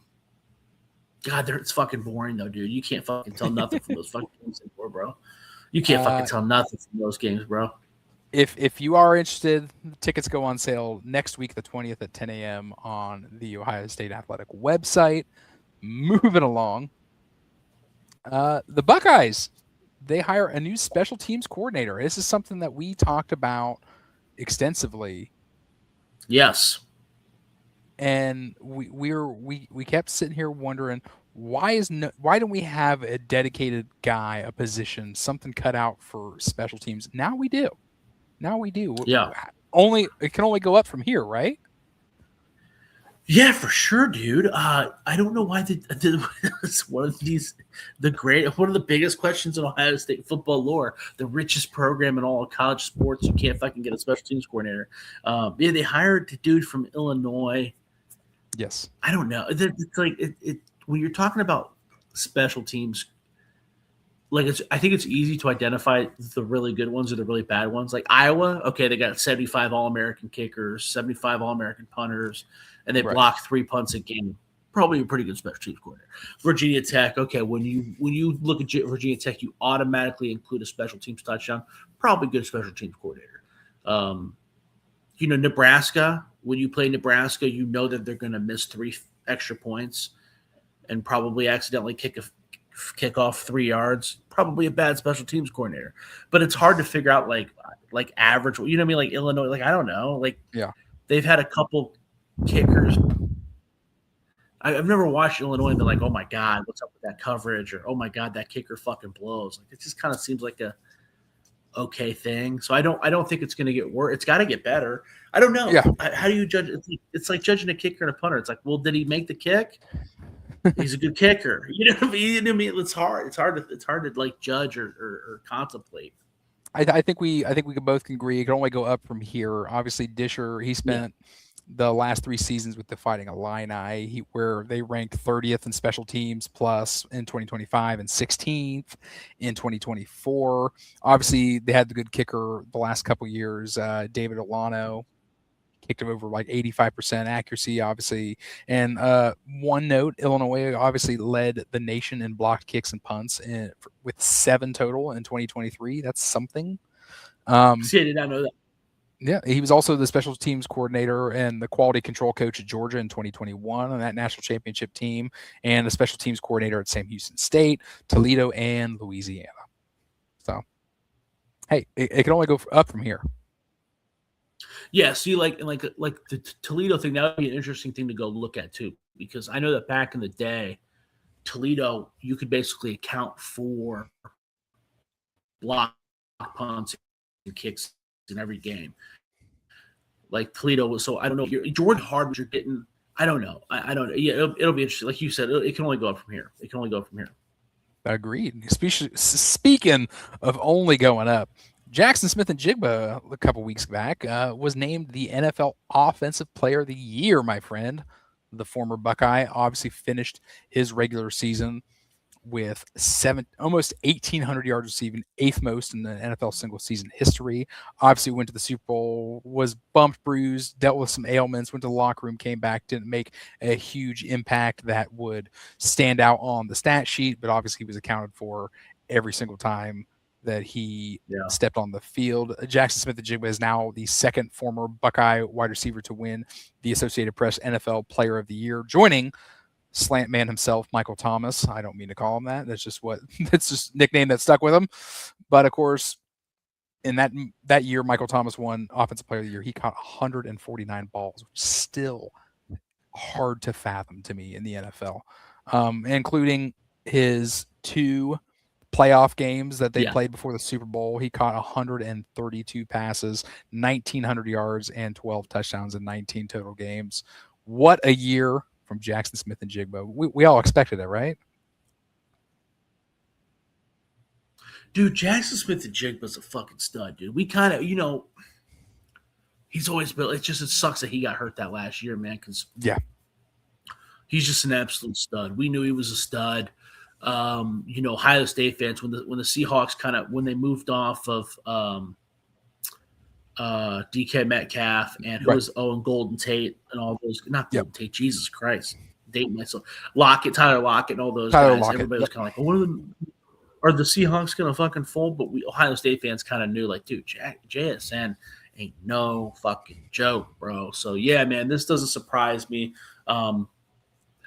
it's fucking boring though, dude. You can't fucking tell nothing from those fucking games anymore, bro. You can't fucking Uh, tell nothing from those games, bro. if you are interested, tickets go on sale next week, the 20th at 10 a.m. on the Ohio State Athletic website. Moving along, the Buckeyes, they hire a new special teams coordinator. This is something that we talked about extensively, Yes. and we kept sitting here wondering why don't we have a dedicated guy, a position, something cut out for special teams? Now we do. Now we do. Yeah. Only it can only go up from here, right? Yeah, for sure, dude. I don't know why it's one of these one of the biggest questions in Ohio State football lore. The richest program in all of college sports. You can't fucking get a special teams coordinator. Yeah, they hired the dude from Illinois. Yes. I don't know. It's like when you're talking about special teams, like I think it's easy to identify the really good ones or the really bad ones. Like Iowa, okay, they got 75 All-American kickers, 75 All-American punters, and they Right. block 3 punts a game. Probably a pretty good special teams coordinator. Virginia Tech, okay, when you look at Virginia Tech, you automatically include a special teams touchdown. Probably good special teams coordinator. Um, Nebraska, when you play Nebraska, you know that they're going to miss 3 extra points and probably accidentally kick off 3 yards. Probably a bad special teams coordinator. But it's hard to figure out like average. You know what I mean? Like Illinois. Like I don't know. Like Yeah. they've had a couple kickers. I've never watched Illinois and been like, oh my god, what's up with that coverage? Or oh my god, that kicker fucking blows. Like it just kind of seems like a okay thing. So I don't think it's going to get worse. It's got to get better. I don't know. Yeah. How do you judge? It's like judging a kicker and a punter. It's like, well, did he make the kick? He's a good kicker. You know what I mean? You know what I mean? It's hard. It's hard to like judge or contemplate. I think we can both can agree. It can only go up from here. Obviously, Disher, he Yeah. spent the last 3 seasons with the Fighting Illini, where they ranked 30th in special teams plus in 2025 and 16th in 2024. Obviously, they had the good kicker the last couple years, David Olano. Kicked him over like 85% accuracy, obviously. And one note, Illinois obviously led the nation in blocked kicks and punts with 7 total in 2023. That's something. Um, See, I did not know that. yeah, he was also the special teams coordinator and the quality control coach at Georgia in 2021 on that national championship team, and the special teams coordinator at Sam Houston State, Toledo, and Louisiana. So, hey, it can only go up from here. Yeah. See, like the Toledo thing. That would be an interesting thing to go look at too, because I know that back in the day, Toledo, you could basically account for block punts and kicks in every game. Like Toledo was, so I don't know. Jordan Hard, you're getting. I don't know. I don't know. Yeah, it'll be interesting. Like you said, it can only go up from here. It can only go from here. Agreed. Speaking of only going up, Jackson Smith and Jigba a couple weeks back was named the NFL Offensive Player of the Year, my friend. The former Buckeye obviously finished his regular season with almost 1,800 yards receiving, 8th most in the NFL single season history. Obviously went to the Super Bowl, was bumped, bruised, dealt with some ailments, went to the locker room, came back, didn't make a huge impact that would stand out on the stat sheet, but obviously he was accounted for every single time that he Yeah. stepped on the field. Jackson Smith-Njigba is now the second former Buckeye wide receiver to win the Associated Press NFL Player of the Year, joining slant man himself, Michael Thomas. I don't mean to call him that. That's just that's just nickname that stuck with him. But of course, in that year, Michael Thomas won Offensive Player of the Year. He caught 149 balls, which is still hard to fathom to me in the NFL, including his 2 playoff games that they Yeah. played before the Super Bowl, he caught 132 passes, 1,900 yards, and 12 touchdowns in 19 total games. What a year from Jackson Smith and Jigba. We all expected it, right? Dude, Jackson Smith and Jigba's a fucking stud, dude. We kind of, he's always been. It sucks that he got hurt that last year, man, because Yeah. he's just an absolute stud. We knew he was a stud. Ohio State fans when the Seahawks when they moved off of DK Metcalf and who Right. was and Golden Tate and all those, not Yep. Golden Tate, Jesus Christ, dating myself, Tyler Lockett, and all those Tyler guys. Lockett, Everybody was yep. kind of like, well, are the Seahawks gonna fucking fold? But we Ohio State fans kind of knew, like, dude, JSN ain't no fucking joke, bro. So yeah, man, this doesn't surprise me. I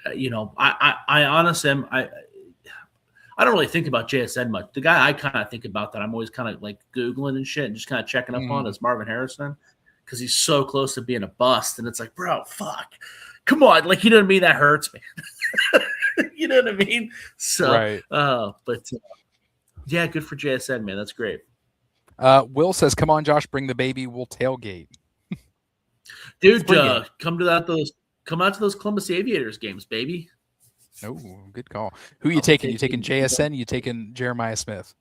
honestly am. I don't really think about JSN much. The guy I kind of think about that I'm always kind of like Googling and shit and just kind of checking up on is Marvin Harrison, because he's so close to being a bust. And it's like, bro, fuck. Come on. Like, you know what I mean? That hurts, man. You know what I mean? So, Right. Yeah, good for JSN, man. That's great. Will says, "Come on, Josh, bring the baby. We'll tailgate." Dude, come out to those Columbus Aviators games, baby. Oh, good call. Who are you taking? You taking JSN? You taking Jeremiah Smith?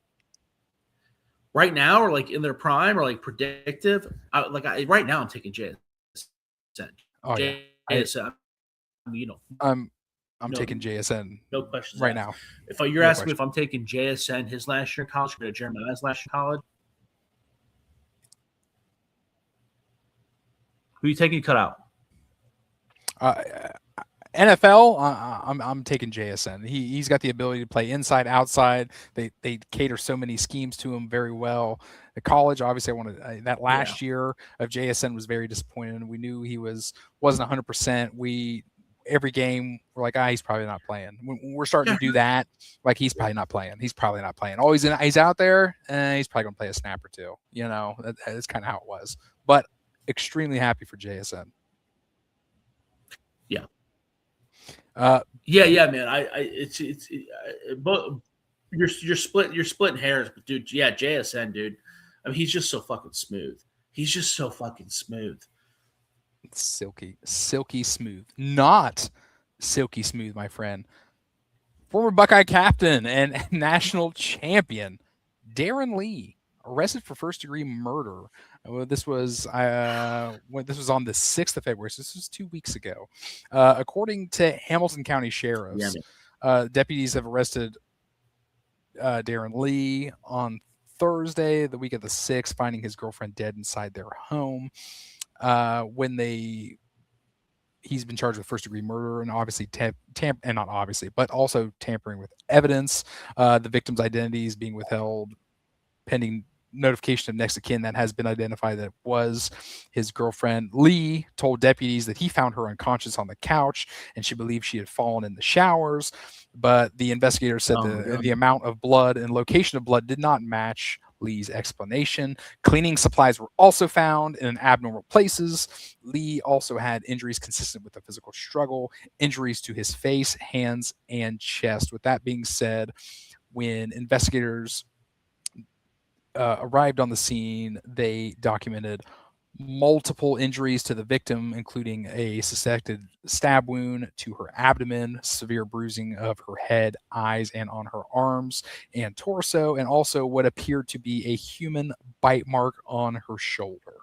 Right now, or like in their prime, or like predictive? Right now, I'm taking JSN. Oh yeah, JSN. I'm taking JSN. No question right now. If you're asking me if I'm taking JSN his last year in college or Jeremiah's last year in college, who are you taking? Cut out. NFL, I'm taking JSN. He's got the ability to play inside, outside. They cater so many schemes to him very well. The college, obviously, I wanted that last year of JSN was very disappointing. We knew he wasn't 100%. Every game we're like, he's probably not playing. When we're starting to do that, like he's probably not playing. He's probably not playing. Oh, he's out there, he's probably gonna play a snap or two. That's kind of how it was. But extremely happy for JSN. Yeah. Yeah, man. But you're splitting hairs, but dude, yeah, JSN, dude. I mean, he's just so fucking smooth. Silky smooth, not silky smooth, my friend. Former Buckeye captain and national champion Darren Lee arrested for first-degree murder. This was on the 6th of February, so this was 2 weeks ago. According to Hamilton County sheriffs, deputies have arrested Darren Lee on Thursday, the week of the 6th, finding his girlfriend dead inside their home. He's been charged with first-degree murder and obviously also tampering with evidence. The victim's identity is being withheld pending notification of next of kin that has been identified that it was his girlfriend. Lee told deputies that he found her unconscious on the couch and she believed she had fallen in the showers, but the investigator said the amount of blood and location of blood did not match Lee's explanation. Cleaning supplies were also found in abnormal places. Lee also had injuries consistent with a physical struggle, injuries to his face, hands, and chest. With that being said, when investigators arrived on the scene, they documented multiple injuries to the victim, including a suspected stab wound to her abdomen, severe bruising of her head, eyes, and on her arms and torso, and also what appeared to be a human bite mark on her shoulder.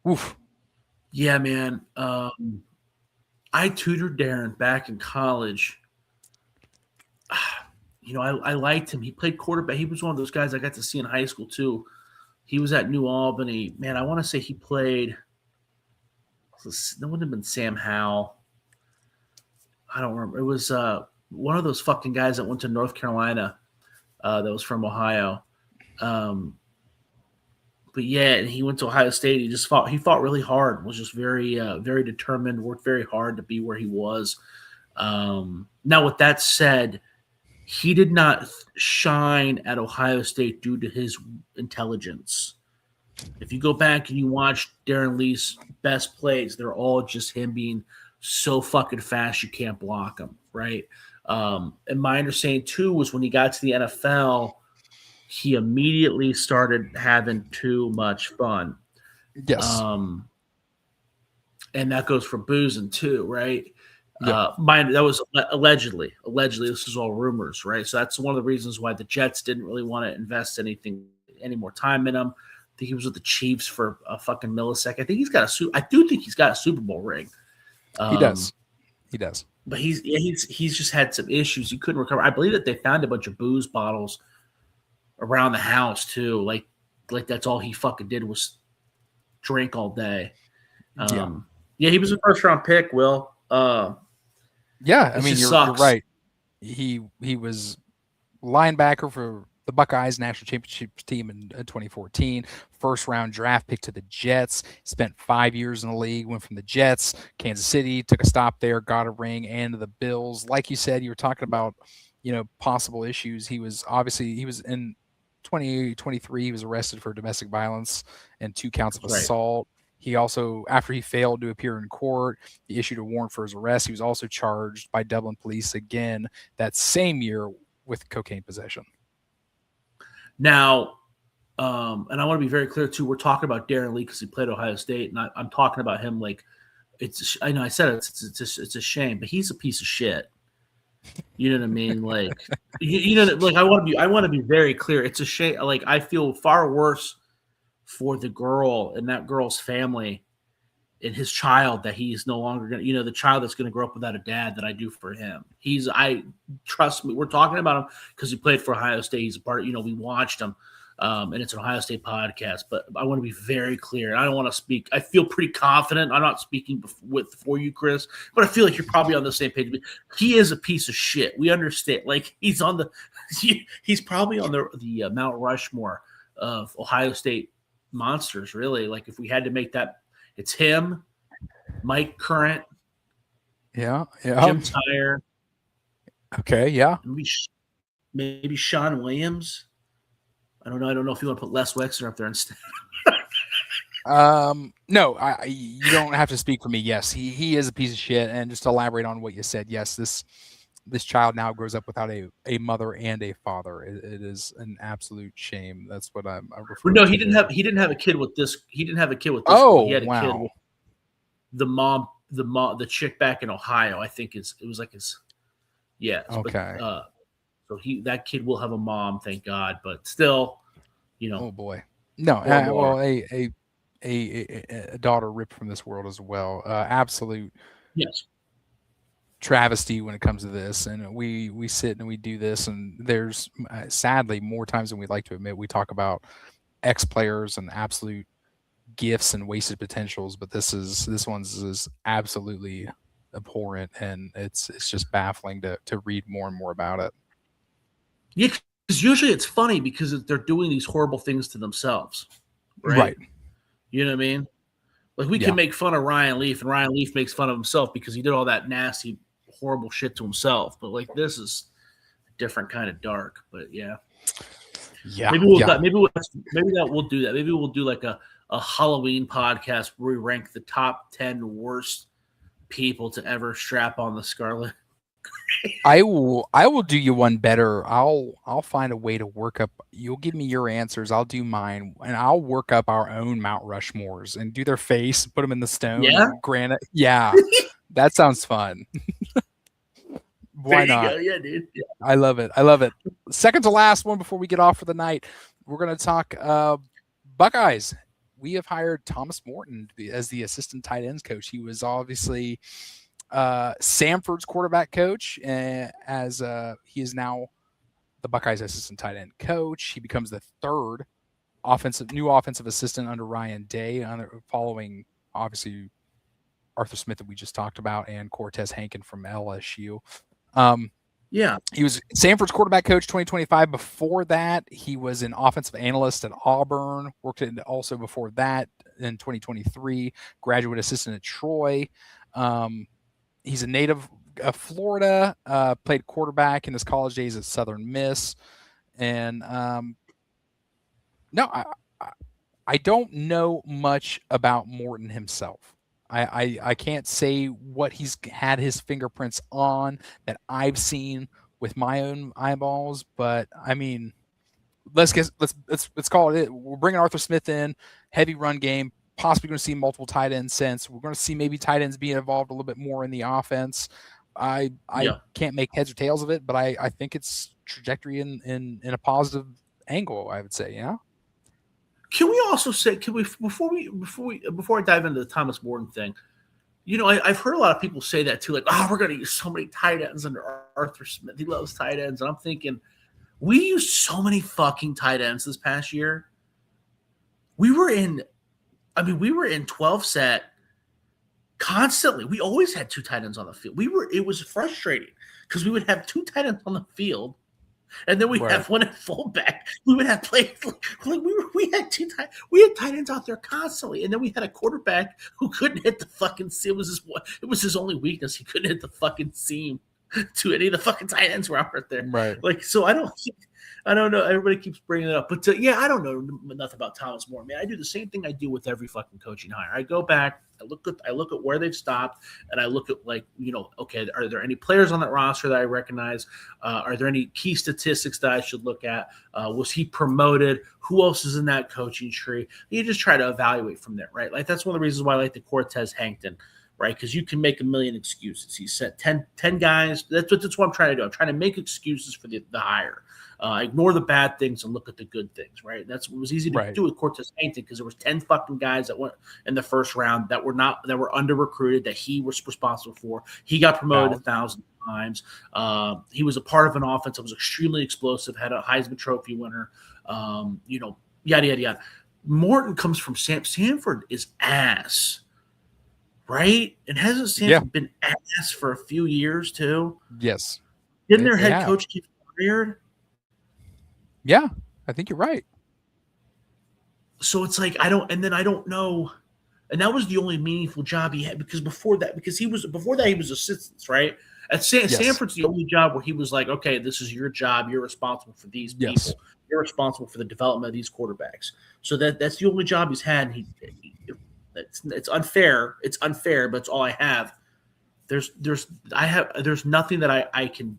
Oof. Yeah, man. I tutored Darren back in college. I liked him. He played quarterback. He was one of those guys I got to see in high school too. He was at New Albany. Man, I want to say he played. That wouldn't have been Sam Howell. I don't remember. It was one of those fucking guys that went to North Carolina that was from Ohio. But yeah, and he went to Ohio State. He fought really hard, was just very, very determined, worked very hard to be where he was. Now, with that said, he did not shine at Ohio State due to his intelligence. If you go back and you watch Darren Lee's best plays, they're all just him being so fucking fast you can't block him, right? And my understanding too was when he got to the NFL, he immediately started having too much fun. Yes. And that goes for boozing too, right? Yep. That was allegedly. Allegedly, this is all rumors, right? So that's one of the reasons why the Jets didn't really want to invest any more time in him. I think he was with the Chiefs for a fucking millisecond. I think I do think he's got a Super Bowl ring. He does. He does. But he's just had some issues. He couldn't recover. I believe that they found a bunch of booze bottles around the house too. Like that's all he fucking did was drink all day. Yeah, he was a first round pick, Will. Yeah, I mean you're right. He was linebacker for the Buckeyes national championship team in 2014. First round draft pick to the Jets. Spent 5 years in the league. Went from the Jets, Kansas City, took a stop there, got a ring, and the Bills. Like you said, you were talking about possible issues. He was in 2023. He was arrested for domestic violence and 2 counts of assault. He also, after he failed to appear in court, he issued a warrant for his arrest. He was also charged by Dublin police again that same year with cocaine possession. Now, and I want to be very clear too. We're talking about Darren Lee because he played Ohio State, and I'm talking about him like I know I said it's a shame, but he's a piece of shit. You know what I mean? Like, like I want to be very clear. It's a shame. Like I feel far worse for the girl and that girl's family and his child that he's no longer going to, the child that's going to grow up without a dad that I do for him. Trust me, we're talking about him because he played for Ohio State. He's a part, we watched him and it's an Ohio State podcast, but I want to be very clear. I don't want to speak. I feel pretty confident. I'm not speaking for you, Chris, but I feel like you're probably on the same page. He is a piece of shit. We understand. Like he's probably on the Mount Rushmore of Ohio State monsters, really. Like if we had to make that, it's him, Mike Current, Jim Tyre, maybe Sean Williams. I don't know if you want to put Les Wexner up there instead. No, you don't have to speak for me. Yes, he is a piece of shit. And just to elaborate on what you said, yes, this child now grows up without a mother and a father. It is an absolute shame. That's what I'm referring to. No, he didn't have a kid with this. He didn't have a kid with this. Oh, he had a wow. kid with the mom, the chick back in Ohio. I think it was like his. Yeah. Okay. But, so that kid will have a mom, thank God. But still, Oh boy. No. Well, a daughter ripped from this world as well. Absolute. Yes. Travesty when it comes to this, and we sit and we do this, and there's sadly more times than we'd like to admit we talk about ex-players and absolute gifts and wasted potentials, but this one's is absolutely abhorrent, and it's just baffling to read more and more about it. Yeah, because usually it's funny because they're doing these horrible things to themselves, right? You know what I mean? Like we can make fun of Ryan Leaf, and Ryan Leaf makes fun of himself because he did all that nasty, horrible shit to himself. But like this is a different kind of dark. But maybe we'll do that. Maybe we'll do like a Halloween podcast where we rank the top 10 worst people to ever strap on the Scarlet. I will do you one better. I'll find a way to work up. You'll give me your answers. I'll do mine, and I'll work up our own Mount Rushmores and do their face, put them in the stone, granite. Yeah, that sounds fun. Why not? Go. Yeah, dude. Yeah. I love it. Second to last one before we get off for the night, we're gonna talk Buckeyes. We have hired Thomas Morton as the assistant tight ends coach. He was obviously Samford's quarterback coach, as he is now the Buckeyes assistant tight end coach. He becomes the third new offensive assistant under Ryan Day, following obviously Arthur Smith that we just talked about and Cortez Hankin from LSU. He was Samford's quarterback coach 2025. Before that, he was an offensive analyst at Auburn. Worked also before that in 2023, graduate assistant at Troy. He's a native of Florida, played quarterback in his college days at Southern Miss. And I don't know much about Morton himself. I can't say what he's had his fingerprints on that I've seen with my own eyeballs, but I mean, let's call it. We're bringing Arthur Smith in, heavy run game. Possibly going to see multiple tight ends since we're going to see maybe tight ends being involved a little bit more in the offense. I Yeah. can't make heads or tails of it, but I think it's trajectory in a positive angle. I would say, yeah. Can we also say, can we before I dive into the Thomas Morton thing? I've heard a lot of people say that too, like, oh, we're going to use so many tight ends under Arthur Smith. He loves tight ends, and I'm thinking, we used so many fucking tight ends this past year. We were in, we were in 12 set constantly. We always had two tight ends on the field. It was frustrating because we would have two tight ends on the field, and then we Right. have one at fullback. We would have played like we had tight ends out there constantly, and then we had a quarterback who couldn't hit the fucking seam. It was his only weakness. He couldn't hit the fucking seam to any of the fucking tight ends were out there. Right. Like, so I don't know. Everybody keeps bringing it up, but yeah, I don't know enough about Thomas More. Man, I do the same thing I do with every fucking coaching hire. I go back, I look at where they've stopped, and I look at, like, okay, are there any players on that roster that I recognize? Are there any key statistics that I should look at? Was he promoted? Who else is in that coaching tree? You just try to evaluate from there, right? Like, that's one of the reasons why I like the Cortez Hankton, right? Because you can make a million excuses. He sent 10 guys. That's what I'm trying to do. I'm trying to make excuses for the hire. Ignore the bad things and look at the good things, right? That's what was easy to do with Cortez Hankton, because there was 10 fucking guys that went in the first round that were under recruited, that he was responsible for. He got promoted 1,000 times. He was a part of an offense that was extremely explosive, had a Heisman Trophy winner, yada, yada, yada. Morton comes from Sanford is ass, right? And hasn't Sanford been ass for a few years too? Yes. Didn't their head coach get fired? Yeah, I think you're right. So it's like, I don't know. And that was the only meaningful job he had, because before that he was assistants, right? At Sanford's the only job where he was like, okay, this is your job. You're responsible for these people. You're responsible for the development of these quarterbacks. So that's the only job he's had. It's unfair. It's unfair, but it's all I have. There's nothing that I can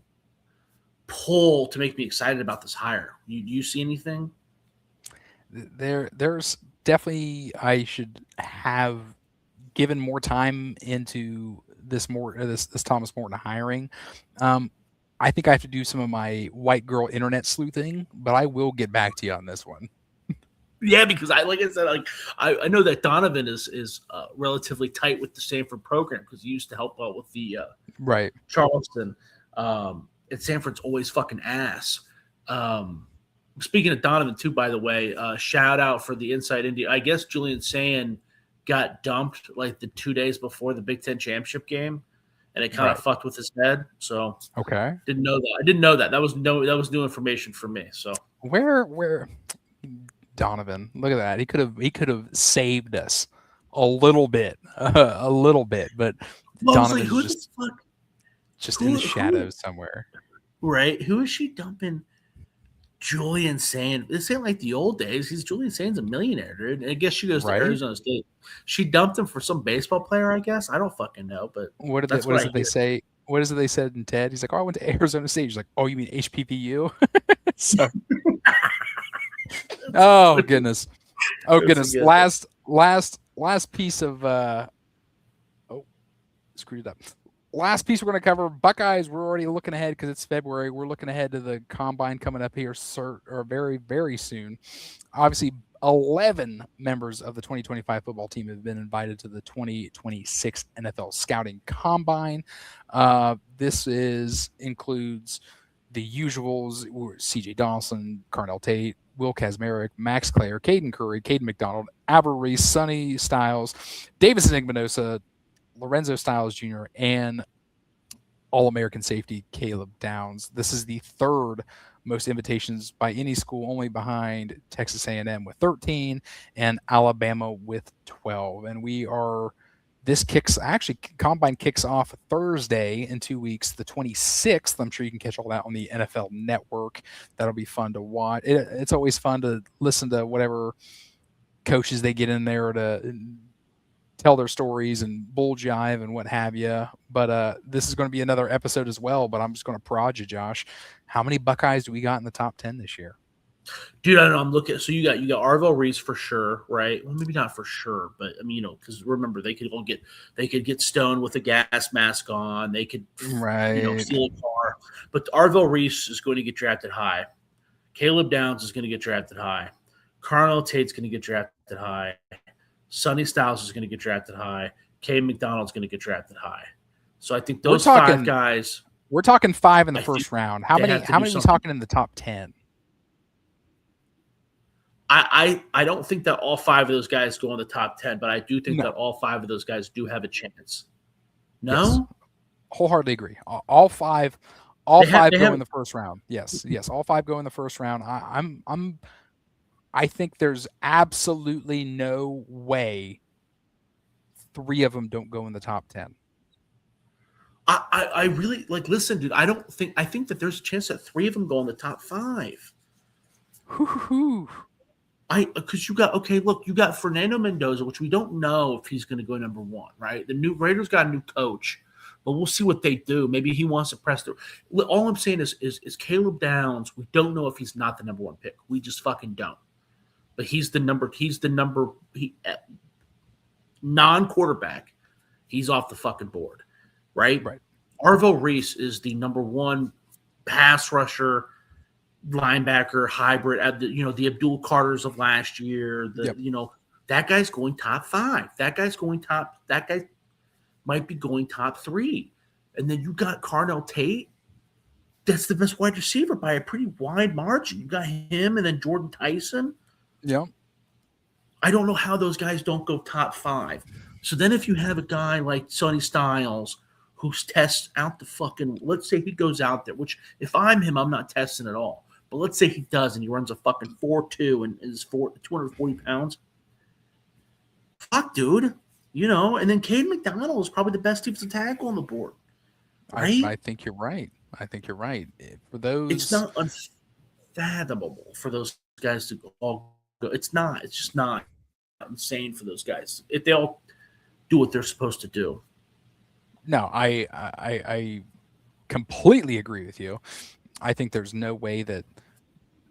pull to make me excited about this hire. You see anything? There's definitely, I should have given more time into this Thomas Morton hiring. I think I have to do some of my white girl internet sleuthing, but I will get back to you on this one. Yeah, because I know that Donovan is relatively tight with the Sanford program, because he used to help out with the right Charleston. And Sanford's always fucking ass. Speaking of Donovan too, by the way, shout out for the Inside India. I guess Julian Sayin got dumped like the 2 days before the Big Ten championship game, and it kind of fucked with his head. So didn't know that. I didn't know that. That was new information for me. So where Donovan, look at that. He could have saved us a little bit, but Donovan is just in the shadows somewhere. Right? Who is she dumping? Julian Sayin. This ain't like the old days. Julian Sayin's a millionaire, dude. I guess she goes to Arizona State. She dumped him for some baseball player, I guess. I don't fucking know, but what is it they say? What is it they said in TED? He's like, "Oh, I went to Arizona State." He's like, "Oh, you mean HPPU?" So, oh goodness, last piece of screwed up. Last piece we're going to cover, Buckeyes. We're already looking ahead because it's February. We're looking ahead to the combine coming up here very, very soon. Obviously, 11 members of the 2025 football team have been invited to the 2026 NFL Scouting Combine. This includes the usuals: C.J. Dawson, Carnell Tate, Will Kazmarek, Max Clare, Caden Curry, Caden McDonald, Aver Reese, Sonny Styles, Davis Igbinosa, Lorenzo Styles Jr., and All-American safety Caleb Downs. This is the third most invitations by any school, only behind Texas A&M with 13 and Alabama with 12. And combine kicks off Thursday in 2 weeks, the 26th. I'm sure you can catch all that on the NFL Network. That'll be fun to watch. It's always fun to listen to whatever coaches they get in there to tell their stories and bull jive and what have you. But this is going to be another episode as well. But I'm just going to prod you, Josh. How many Buckeyes do we got in the top 10 this year? Dude, I don't know. I'm looking. So you got Arvell Reese for sure, right? Well, maybe not for sure, but I mean, because remember they could get stoned with a gas mask on. They could, Right. steal a car. But Arvell Reese is going to get drafted high. Caleb Downs is going to get drafted high. Carnell Tate's going to get drafted high. Sonny Styles is going to get drafted high. Kay McDonald's going to get drafted high. So I think those five guys. We're talking 5 in the first round. How many are we talking in the top 10? I don't think that all 5 of those guys go in the top 10, but I do think that all 5 of those guys do have a chance. No? Yes. Wholeheartedly agree. All five go in the first round. Yes, all 5 go in the first round. I think there's absolutely no way 3 of them don't go in the top 10. I really listen, dude. I think that there's a chance that 3 of them go in the top 5. Because you got Fernando Mendoza, which we don't know if he's going to go number 1, right? The new Raiders got a new coach, but we'll see what they do. Maybe he wants to press through. All I'm saying is Caleb Downs. We don't know if he's not the number 1 pick. We just fucking don't. But he's the number non-quarterback. He's off the fucking board, right? Right. Arvell Reese is the number 1 pass rusher, linebacker hybrid at the Abdul Carters of last year. That guy's going top 5. That guy might be going top 3. And then you got Carnell Tate. That's the best wide receiver by a pretty wide margin. You got him and then Jordan Tyson. Yeah. I don't know how those guys don't go top 5. So then if you have a guy like Sonny Styles who tests out the fucking, let's say he goes out there, which if I'm him, I'm not testing at all. But let's say he does and he runs a fucking 4.2 and is 240 pounds. Fuck, dude. And then Cade McDonald is probably the best defensive tackle on the board. Right? I think you're right. For those, it's not unfathomable for those guys to all go. It's not. It's just not insane for those guys if they all do what they're supposed to do. No, I completely agree with you. I think there's no way that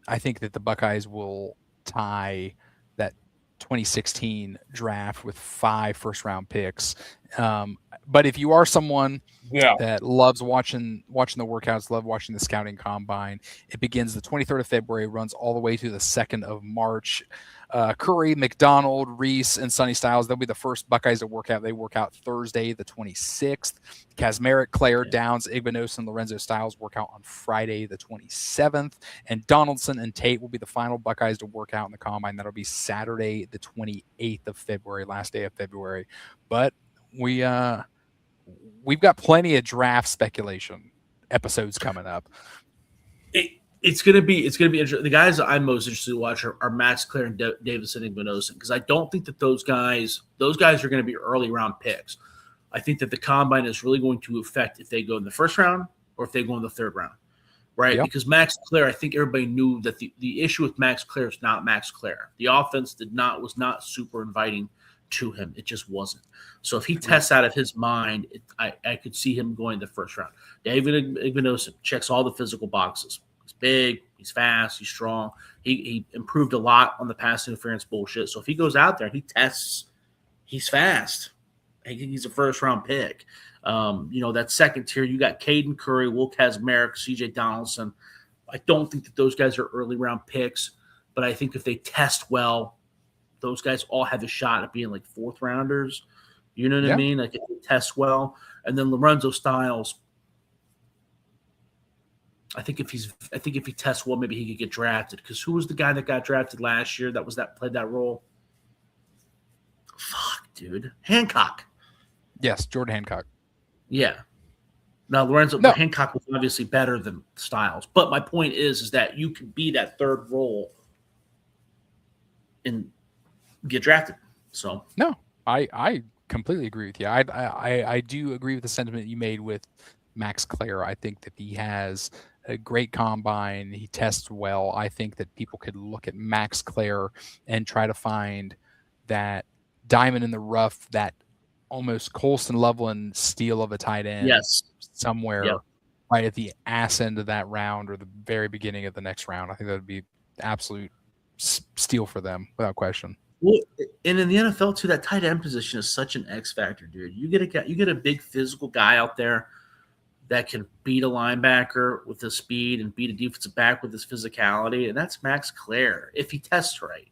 the Buckeyes will tie that 2016 draft with 5 first-round picks. But if you are someone that loves watching the workouts, love watching the scouting combine, it begins the 23rd of February, runs all the way to the 2nd of March. Curry, McDonald, Reese, and Sonny Styles, they'll be the first Buckeyes to work out. They work out Thursday, the 26th. Kazmarek, Claire, Downs, Igbenos, and Lorenzo Styles work out on Friday, the 27th. And Donaldson and Tate will be the final Buckeyes to work out in the combine. That'll be Saturday, the 28th of February, last day of February. But we've got plenty of draft speculation episodes coming up. It's gonna be interesting. The guys that I'm most interested to watch are Max Clare and Davison Igbenos, because I don't think that those guys are going to be early round picks. I think that the combine is really going to affect if they go in the first round or if they go in the 3rd round, right? Yep. Because Max Clare, I think everybody knew that the issue with Max Clare is not Max Clare. The offense was not super inviting to him. It just wasn't. So if he tests out of his mind, I could see him going the first round. David Igbenos checks all the physical boxes. He's big, he's fast, he's strong. He improved a lot on the pass interference bullshit. So if he goes out there and he tests, he's fast. He's a first-round pick. That second tier, you got Caden Curry, Will Kazmarek, CJ Donaldson. I don't think that those guys are early-round picks, but I think if they test well, those guys all have a shot at being like 4th-rounders. You know what I mean? Like if they test well. And then Lorenzo Styles, I think if he tests well, maybe he could get drafted. Because who was the guy that got drafted last year that played that role? Fuck, dude. Hancock. Yes, Jordan Hancock. Yeah. Now, Hancock was obviously better than Styles. But my point is that you can be that 3rd role and get drafted. So no, I completely agree with you. I do agree with the sentiment you made with Max Clare. I think that he has a great combine. He tests well. I think that people could look at Max Clare and try to find that diamond in the rough, that almost Colston Loveland steal of a tight end Yes. somewhere Yep. right at the ass end of that round or the very beginning of the next round. I think that would be absolute steal for them without question. Well, and in the NFL too, that tight end position is such an X factor, dude. You get a big physical guy out there that can beat a linebacker with his speed and beat a defensive back with his physicality, and that's Max Clare if he tests right.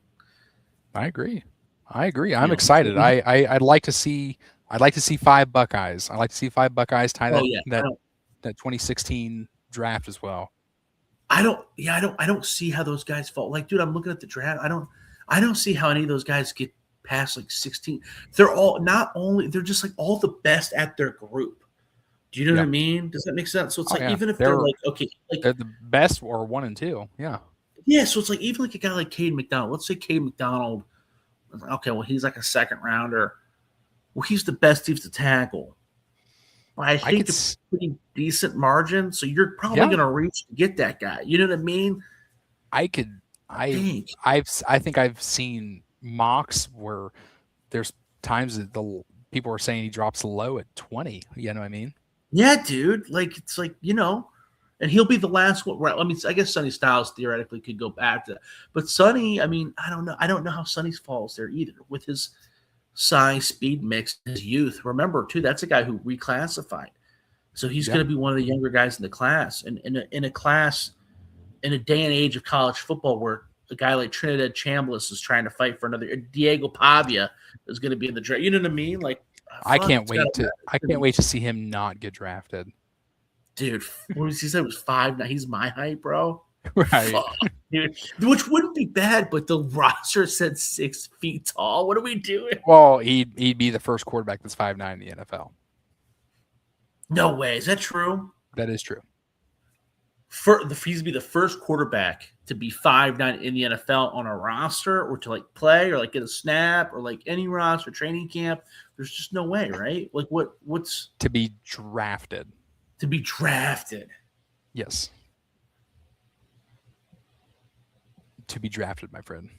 I agree. I'm excited. I'd like to see 5 Buckeyes. I'd like to see 5 Buckeyes tie that 2016 draft as well. I don't see how those guys fall. Like, dude, I'm looking at the draft. I don't see how any of those guys get past like 16. They're they're just like all the best at their group. Do you know what I mean? Does that make sense? So it's even if they're like, okay, like they're the best or 1 and 2. Yeah. Yeah. So it's like, even like a guy like Cade McDonald, let's say Cade McDonald. Okay. Well, he's like a second rounder. Well, he's the best defensive tackle. I think it's a pretty decent margin. So you're probably going to reach to get that guy. You know what I mean? I think I've seen mocks where there's times that people are saying he drops low at 20. You know what I mean? Yeah, dude. Like, it's like, and he'll be the last one. Right? I mean, I guess Sonny Styles theoretically could go back to that. But Sonny, I mean, I don't know. I don't know how Sonny falls there either with his size, speed mix, his youth. Remember, too, that's a guy who reclassified. So he's going to be one of the younger guys in the class. And in a class, in a day and age of college football where a guy like Trinidad Chambliss is trying to fight for another, Diego Pavia is going to be in the draft. You know what I mean? Like, I can't wait to see him not get drafted. Dude, what was he said? It was 5'9". He's my height, bro. Right. Fuck, dude. Which wouldn't be bad, but the roster said 6 feet tall. What are we doing? Well, he'd be the first quarterback that's 5'9" in the NFL. No way. Is that true? That is true. He's be the first quarterback to be 5'9" in the NFL on a roster, or to like play or like get a snap or like any roster training camp. There's just no way, right? Like what's to be drafted? To be drafted. Yes. To be drafted, my friend.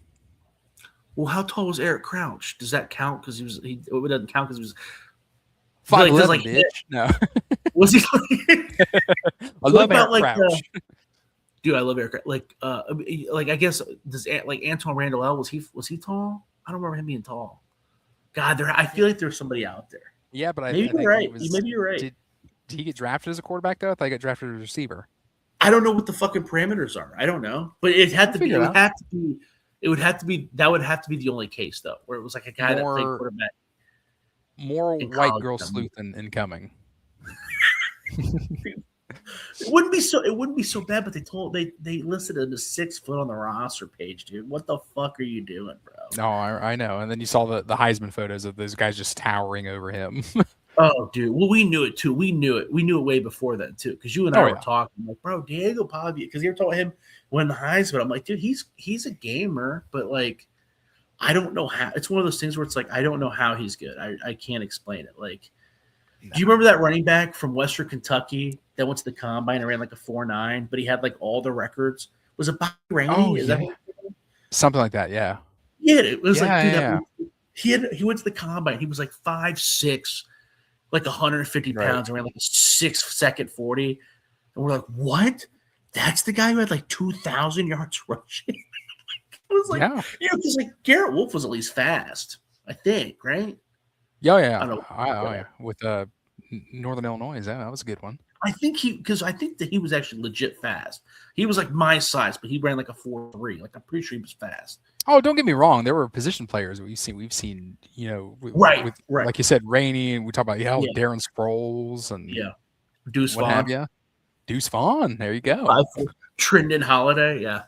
Well, how tall was Eric Crouch? Does that count? Because it doesn't count because he was 5'11", like, bitch. No. Was he? I love Eric Crouch. Dude, I love Eric. Like I guess like Antoine Randall was he tall? I don't remember him being tall. God, I feel like there's somebody out there. Yeah, but maybe you're right. Maybe you're right. Did he get drafted as a quarterback though? I thought he got drafted as a receiver. I don't know what the fucking parameters are. I don't know, but it had to be. It would have to be. That would have to be the only case though, where it was like a guy that played quarterback. More white girl sleuth incoming. It wouldn't be so bad, but they listed him as 6 foot on the roster page, dude. What the fuck are you doing, bro? No, I know. And then you saw the Heisman photos of those guys just towering over him. Oh, dude. Well, we knew it too. We knew it way before that too, because you and I were talking like, bro, Diego Pavia, because you were talking him when the Heisman. I'm like, dude, he's a gamer, but like, I don't know how. It's one of those things where it's like, I don't know how he's good. I can't explain it. Like, do you remember that running back from Western Kentucky that went to the combine and ran like a 4.9, but he had like all the records? Was it Bobby Rainey? Oh, something like that, yeah. Yeah, it was he went to the combine. He was like 5'6", like 150 pounds, and ran like a 6-second 40. And we're like, what? That's the guy who had like 2,000 yards rushing? I was like, because like Garrett Wolf was at least fast, I think, right? Yeah. With Northern Illinois, that was a good one. I think that he was actually legit fast. He was like my size, but he ran like a 4.3. Like, I'm pretty sure he was fast. Oh, don't get me wrong. There were position players we've seen, right. Like you said, Rainey, and we talk about Darren Sproles and Deuce Vaughn. Deuce Vaughn. There you go. Trendon Holiday. Yeah.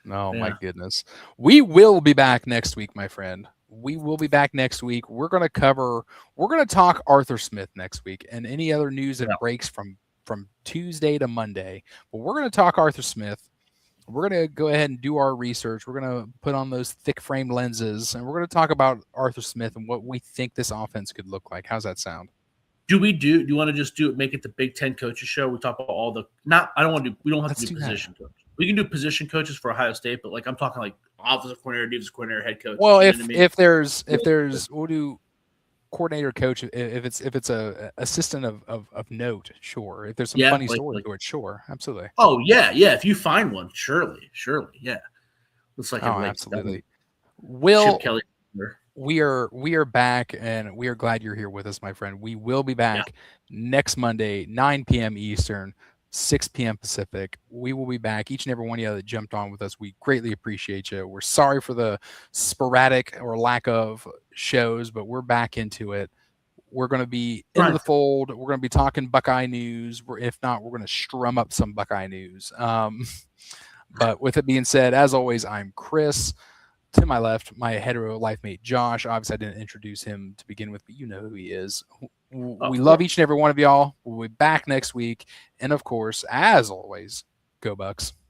Oh my goodness. We will be back next week, my friend. We will be back next week. We're going to talk Arthur Smith next week and any other news that breaks from Tuesday to Monday. But we're going to talk Arthur Smith. We're going to go ahead and do our research. We're going to put on those thick frame lenses, and we're going to talk about Arthur Smith and what we think this offense could look like. How's that sound? Do you want to just make it the Big Ten coaches show? We talk about all the we don't have to do position coach. We can do position coaches for Ohio State, but like I'm talking like offensive coordinator, defensive coordinator, head coach. Well, You know what I mean? if there's we'll do coordinator coach if it's a assistant of note, sure. If there's some Yeah, funny like story to it, sure, absolutely. oh yeah, yeah. If you find one, surely, yeah. Looks like Oh, like absolutely. Chip Will Kelly. we are back, and we are glad you're here with us, my friend. We will be Yeah. back next Monday, 9 p.m. Eastern, 6 p.m. Pacific. We will be back. Each and every one of you that jumped on with us, we greatly appreciate you. We're sorry for the sporadic or lack of shows, but we're back into it. We're going to be into the fold. We're going to be talking Buckeye news. If not, we're going to strum up some Buckeye news. But with it being said, as always, I'm Chris. To my left, my hetero life mate, Josh. Obviously, I didn't introduce him to begin with, but you know who he is. We love each and every one of y'all. We'll be back next week. And of course, as always, go Bucks.